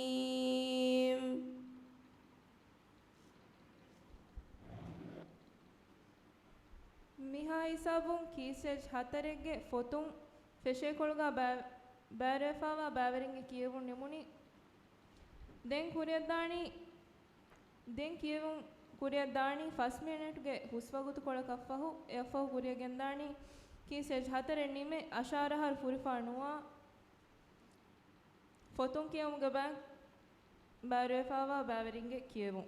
මිහා ඉසාබුන් කීසෙජ් හතරෙක්ගේ ෆොතුන් ෆෙෂේකොල්ගා බෑරෙෆාවා බෑවරින්ගේ කියවුන් නිමුනි දෙන් කියවුන් ಕುರಿಯದ್ದಾಣಿ ಫಸ್ಟ್ ಮಿನಿಟ್ಗೆ ಹುಸ್ವಗುತು ಕೊಳಕಫಹು ಎಫಹು ಕುರಿಯಗೆಂದಾಣಿ ಕೀಸೆಜ್ ಹತರೆ ನಿಮೆ ಅಶಾರಹರ್ ಫುರಿಫಾಣುವಾ ಫೊತುನ್ ಕಿಯಮುಗೆ ಬ್ಯಾಂಕ್ ಬ್ಯಾರೆಫಾವಾ ಬ್ಯಾವರಿಂಗೆ ಕಿಯವು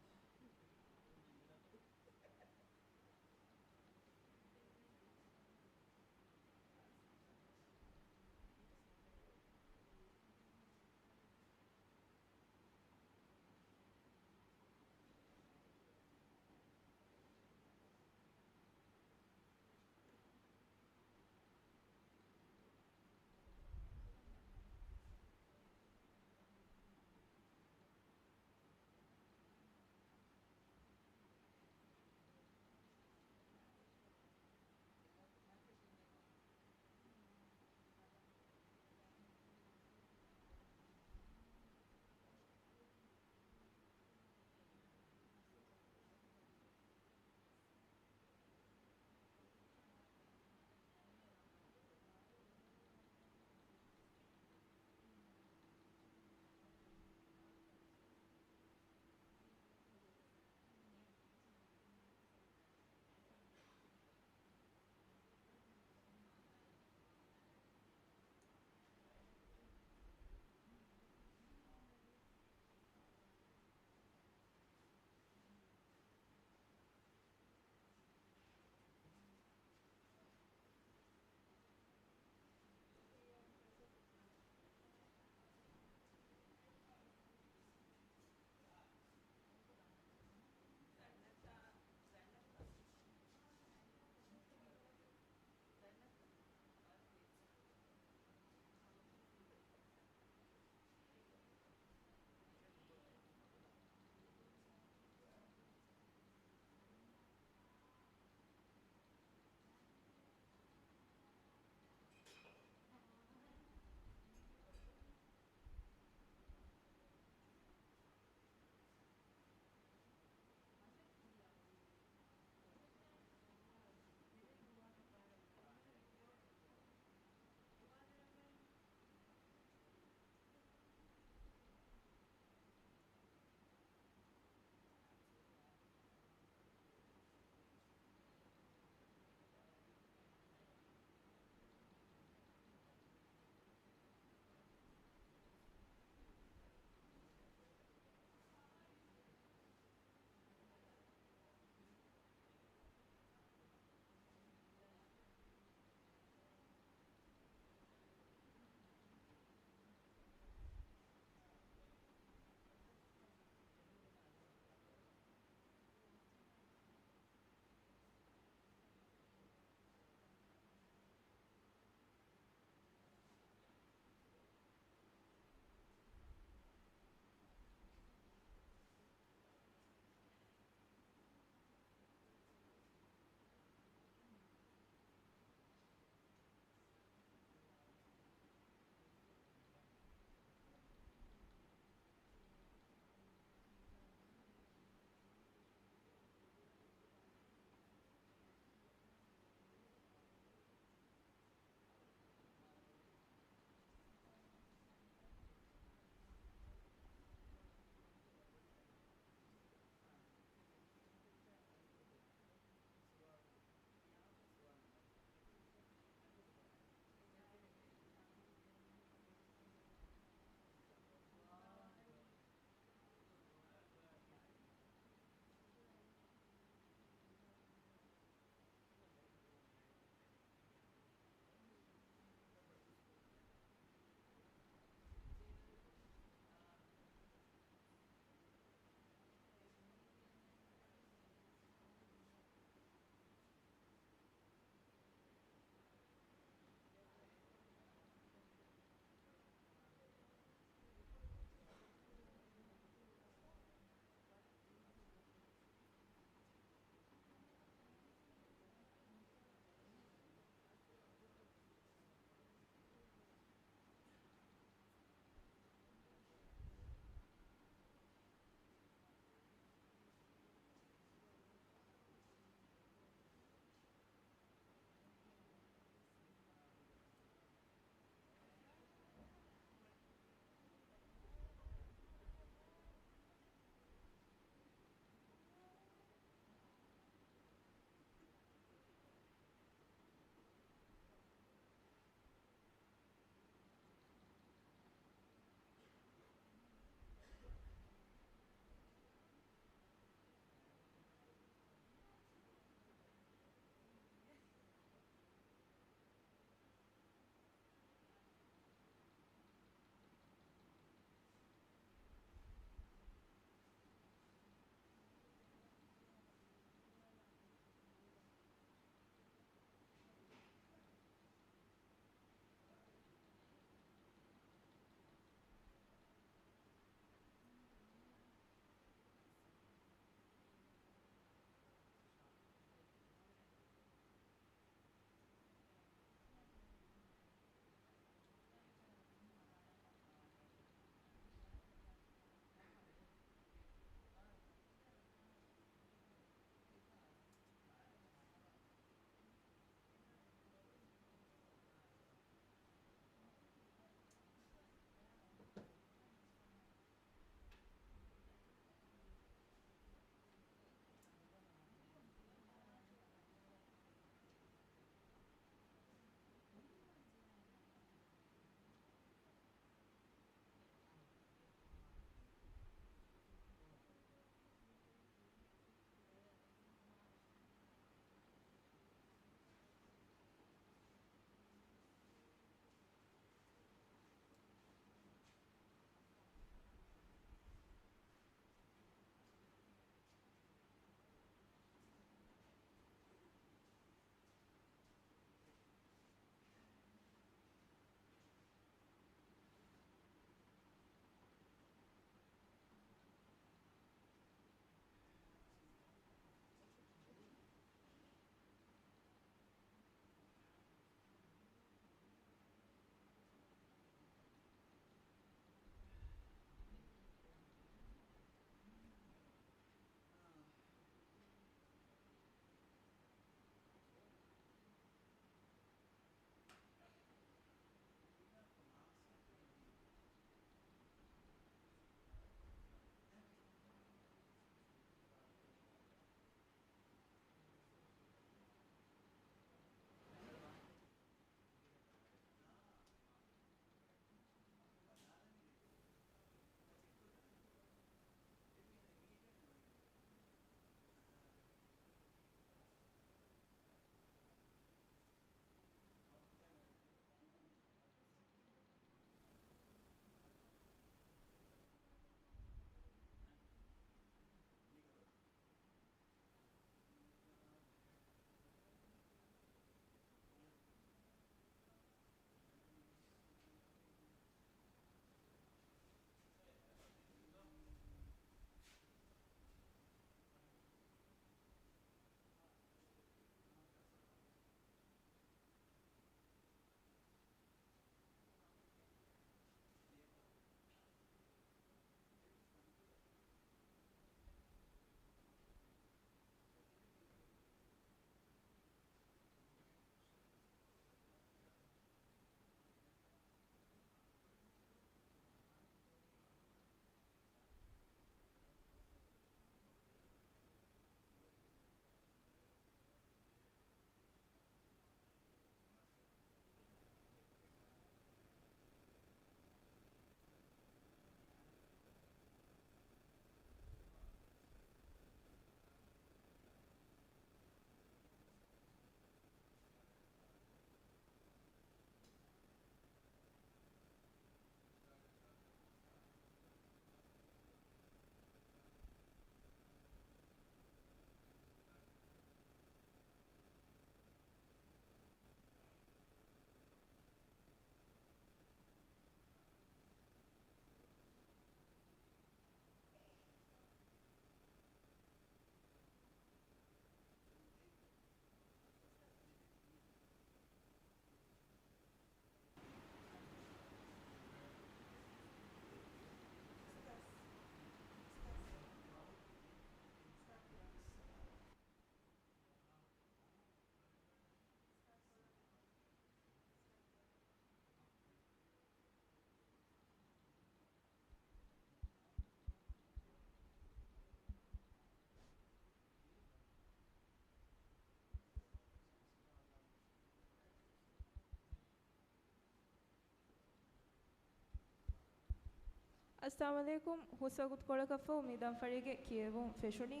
Assalamu alaikum. Husagut kolakafo midam farige kievum feshuni.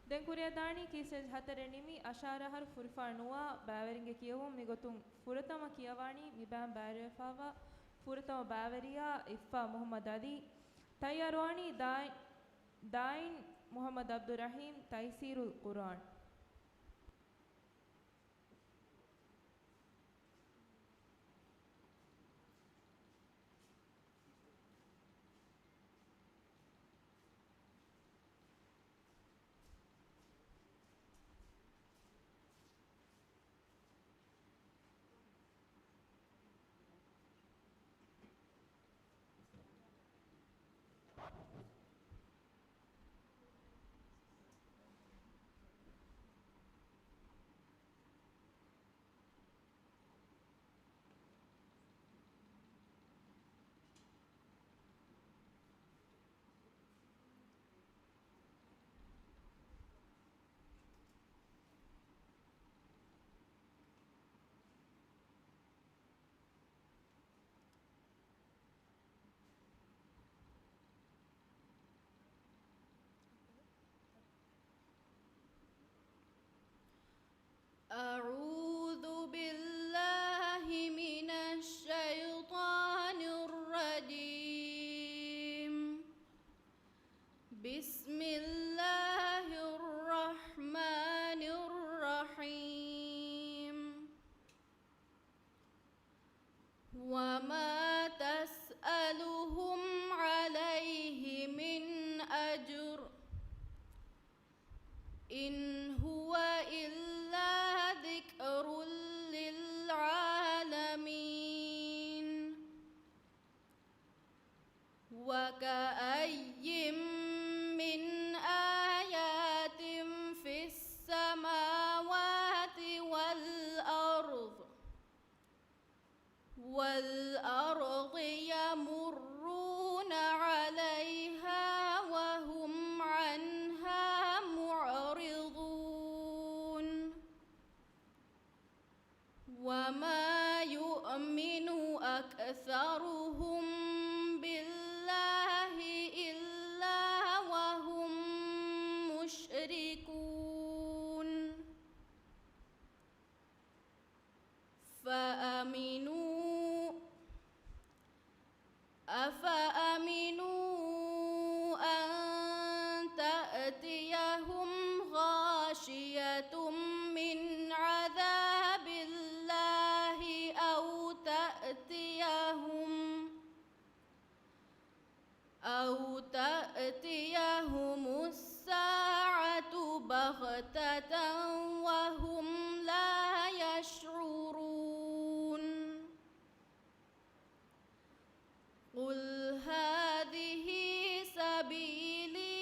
Den kuriya dani kisej hatare nimi ashara har furfa nuwa baveringe kievum migotum furatama kiawani mibam barefawa furatama baveriya iffa Muhammad Ali tayyarwani dain Muhammad Abdurrahim Taysirul Quran. أعوذ بالله من الشيطان الرجيم. بسم الله الرحمن الرحيم. وما تسألهم عليه من أجر إن هو إلا ذكر للعالمين. وكأي من آيات في السماوات والأرض يمرون عليها وهم عنها معرضون. وما يؤمن أكثرهم بالله إلا وهم مشركون. أفأمنوا أن تأتيهم غاشية من عذاب الله أو تأتيهم الساعة بغتة وهم لا يشعرون. قل هذه سبيلي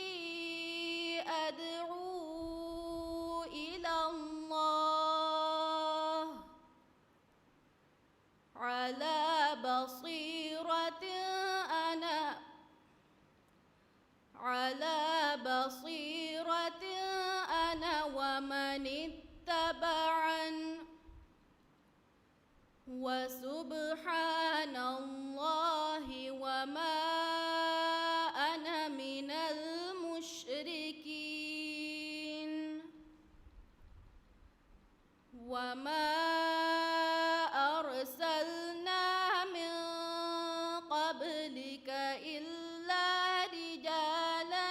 أدعو إلى الله على بصيرة أنا ومن اتبعني وسبحان الله وما أنا من المشركين. وما أرسلنا من قبلك إلا رجالا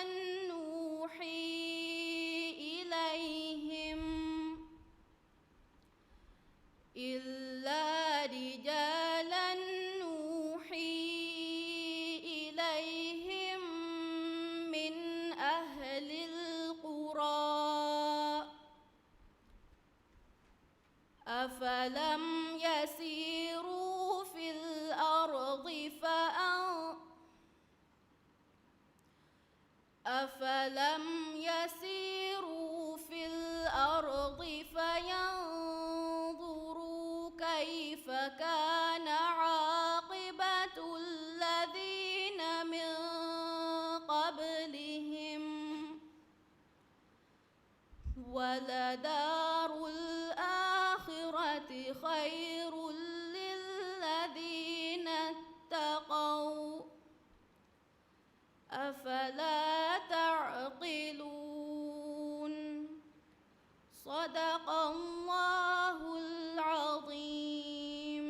نوحي إليهم من أهل القرى. أفلم يسيروا في الأرض فينظروا كيف كان عاقبة الذين من قبلهم ولدار الآخرة خير للذين اتقوا أفلا تعقلون صدق الله العظيم.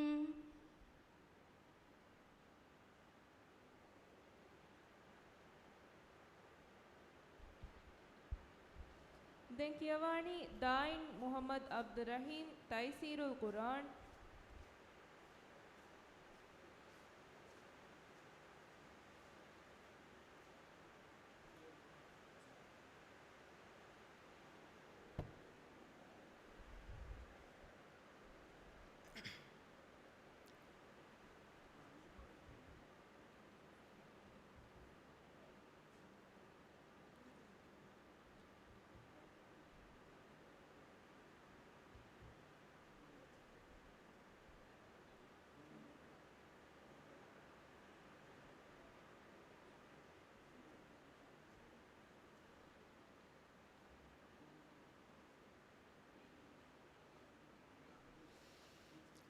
Den Kiyawani Dain Muhammad Abdurrahim Taisirul Quran.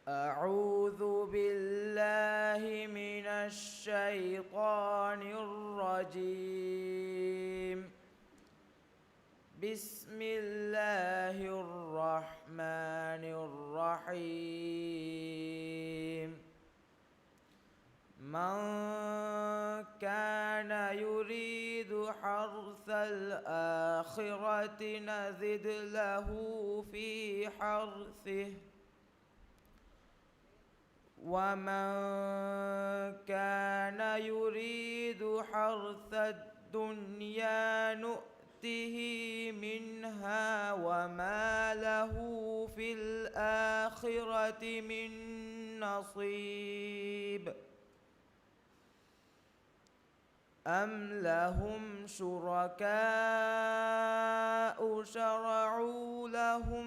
أعوذ بالله من الشيطان الرجيم. بسم الله الرحمن الرحيم. من كان يريد حرث الآخرة نزد له في حرثه ومن كان يريد حرث الدنيا نؤته منها وما له في الآخرة من نصيب. أم لهم شركاء شرعوا لهم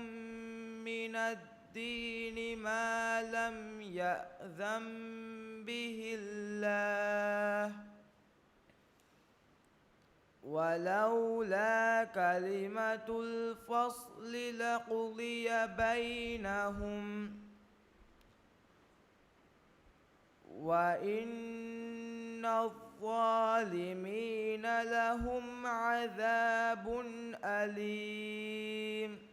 من الدين ما لم يأذن به الله ولولا كلمة الفصل لقضي بينهم وإن الظالمين لهم عذاب أليم.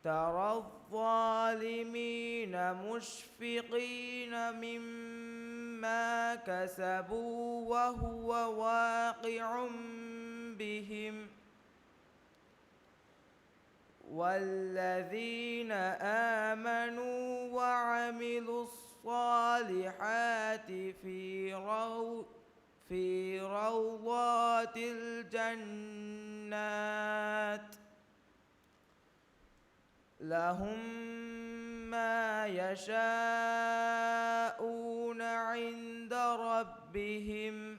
ترى الظالمين مشفقين مما كسبوا وهو واقع بهم والذين آمنوا وعملوا الصالحات في روضات الجنات لهم ما يشاءون عند ربهم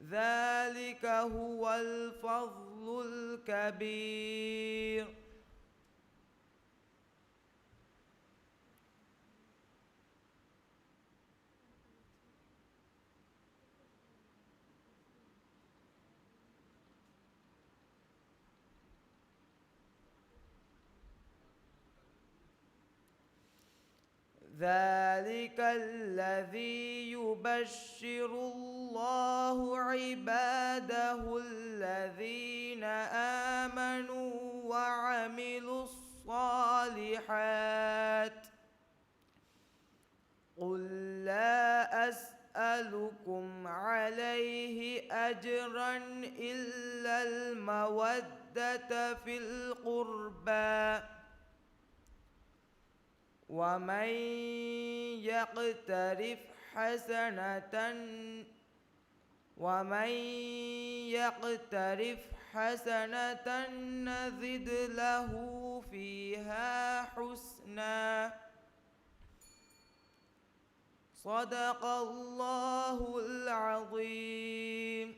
ذلك هو الفضل الكبير. ذلك الذي يبشر الله عباده الذين آمنوا وعملوا الصالحات. قل لا أسألكم عليه أجرا إلا المودة في القربى ومن يقترف حسنة نزد له فيها حسنا. صدق الله العظيم.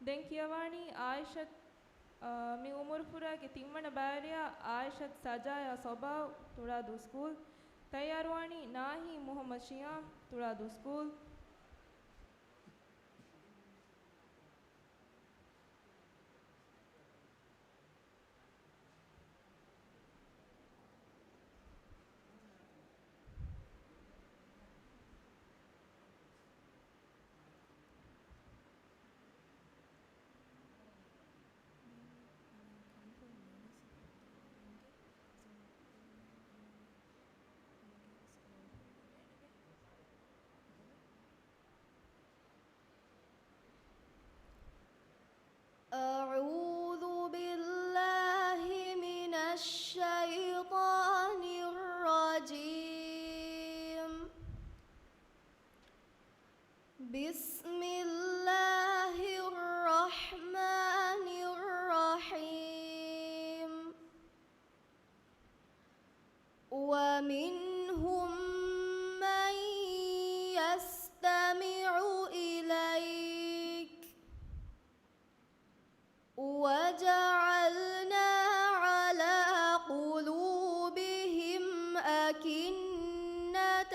දැන් කියවාණී ආයිෂත් මි උමර් පුරාගේ තිම්මන බාරියා ආයිෂත් සජායා සබාව තුරාදු ස්කූල් තයාරවාණී නාහි මුහම්මද් ශියාම් තුරාදු ස්කූල් أعوذ بالله من الشيطان الرجيم بسم الله الرحمن الرحيم ومنهم من يستمع إليك وجعلنا على قلوبهم أكنة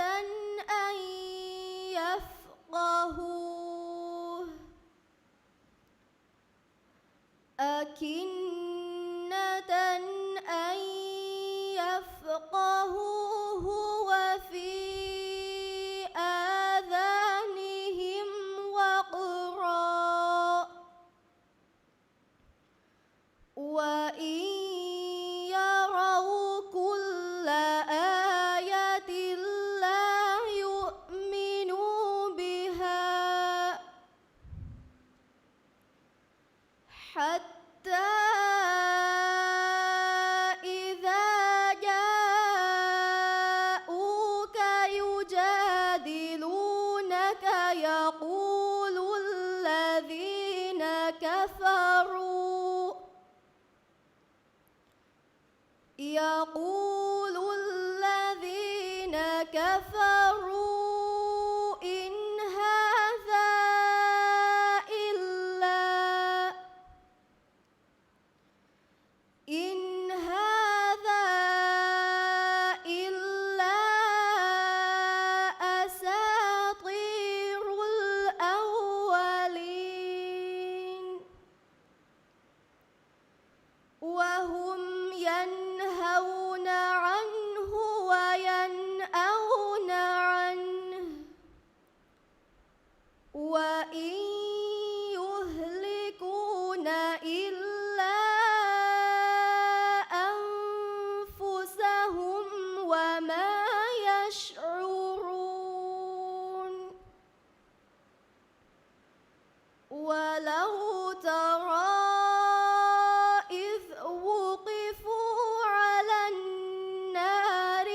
أن يفقهوه وفي آذانهم وقرا وإن يروا كل آية لا يؤمنوا بها حتى إذا جاءوك يجادلونك يقول الذين كفروا إن هذا إلا أساطير الأولين وهم ينهون عنه وينأون عنه وإن يهلكون إلا أنفسهم وما يشعرون ولو ترى إذ وقفوا على النار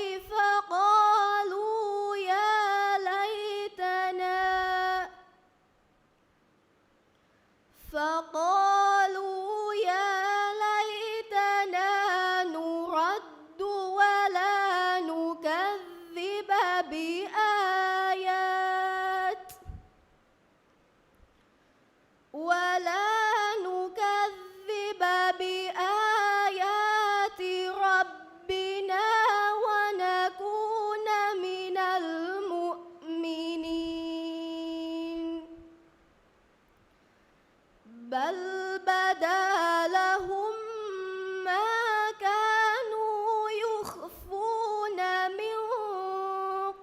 فقالوا يا ليتنا نرد ولا نكذب بآيات ربنا ونكون من المؤمنين بل بدا لهم ما كانوا يخفون من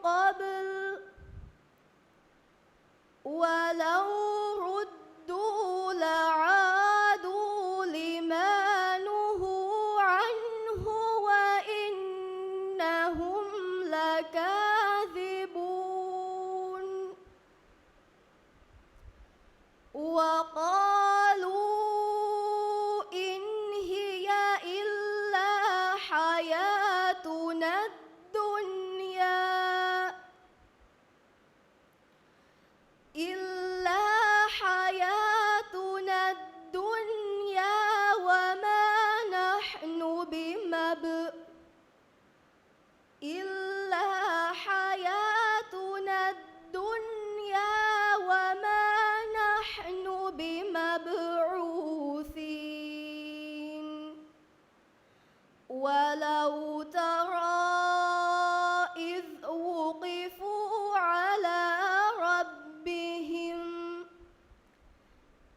قبل ولو ردوا لعادوا لما نهوا عنه وإنهم لكاذبون وقالوا إن هي إلا حياتنا الدنيا وما نحن بمبعوثين ولو ترى إذ وقفوا على ربهم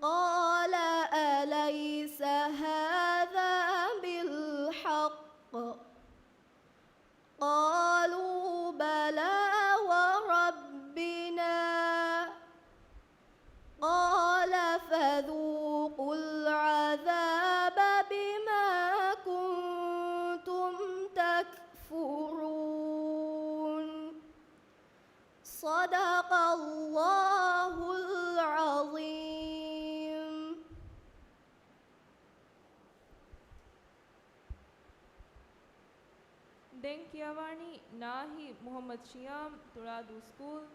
قال أليس هذا بالحق قالوا بلى وربنا قال فذوقوا العذاب بما كنتم تكفرون صدق الله العظيم. Den Kiawani Nahi Muhammad Shiam Turadu School.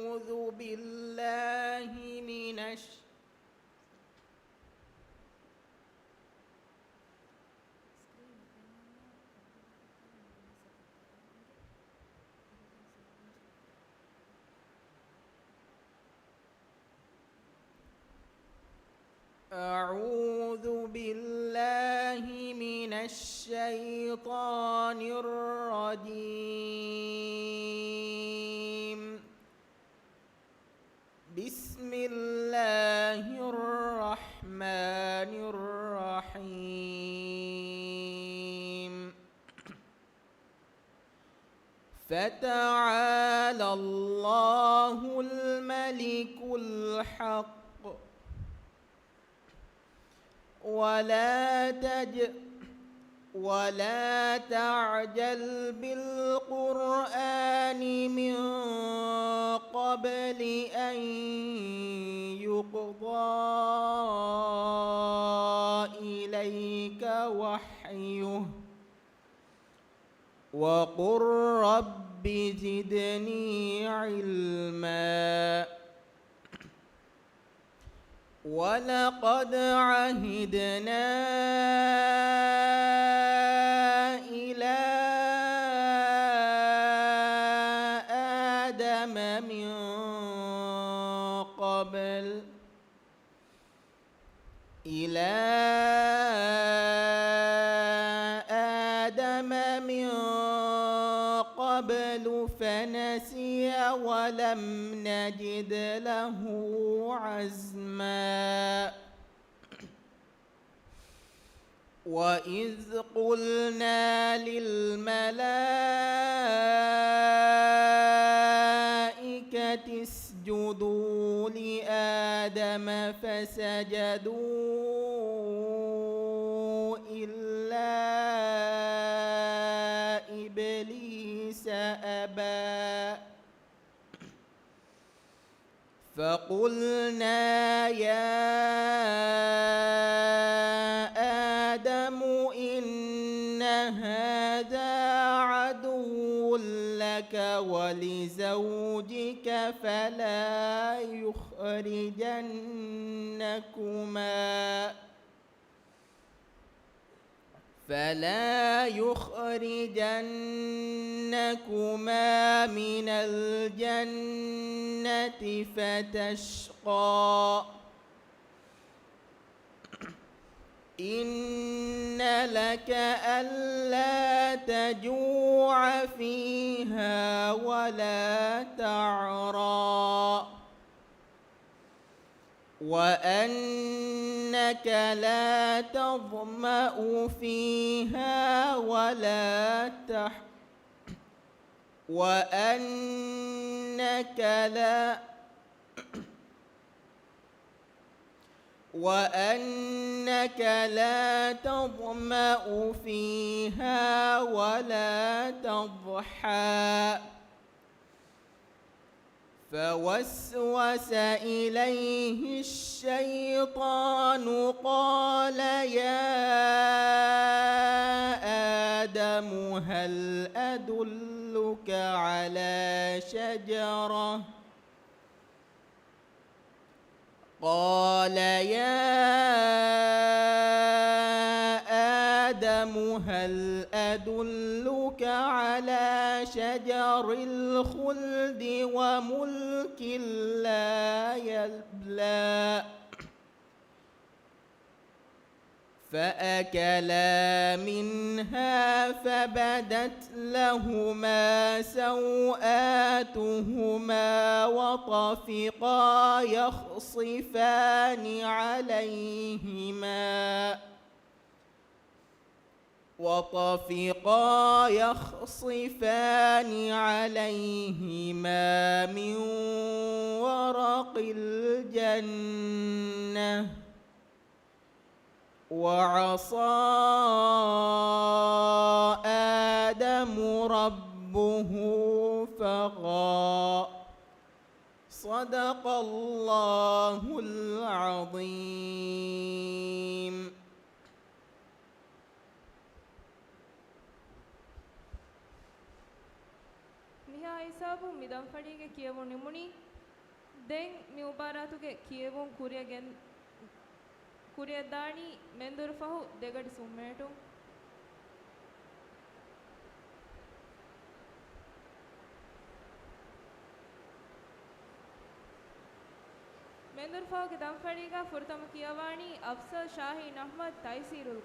أعوذ بالله من الشيطان الرجيم. بسم الله الرحمن الرحيم. فتعالى الله الملك الحق ولا تعجل بالقرآن من قبل أن يقضى إليك وحيه وقل رب زدني علما. ولقد عهدنا إلى آدم من قبل فنسي ولم نجد له عزما. وإذ قلنا للملائكة اسجدوا لآدم فسجدوا إلا إبليس أبى. فقلنا يا آدم إن هذا عدو لك ولزوجك فلا يخرجنكما من الجنة فتشقى. إن لك ألا تجوع فيها ولا تعرى وأنك لا تظمأ فيها وأنك لا تظمأ فيها ولا تضحى. فوسوس إليه الشيطان قال يا آدم هل أدلك على شجرة قال يا آدم هل أدلك على شجر الخلد وملك لا يبلى فأكلا منها فبدت لهما سوآتهما وطفقا يخصفان عليهما من ورق الجنة وعصى آدم ربه فغوى صدق الله العظيم. මිහා හිසාබු මිදම් ෆඩීගේ කියවුන් නිමුනි දෙන් මි උපාරාතුගේ කියවුන් ಕುರಿಯ ದಾಣಿ ಮೆಂದುರು ಫಹು ದೆಗಡಿ ಸುಮ್ಮೇಟು ಮೆಂದುರು ಫಹುಗೆ ದಂಫಡಿಗ ಫುರ್ತಮ ಕಿಯವಾಣಿ ಅಫ್ಸಲ್ ಶಾಹೀನ್ ಅಹ್ಮದ್ ತೈಸೀರುಲ್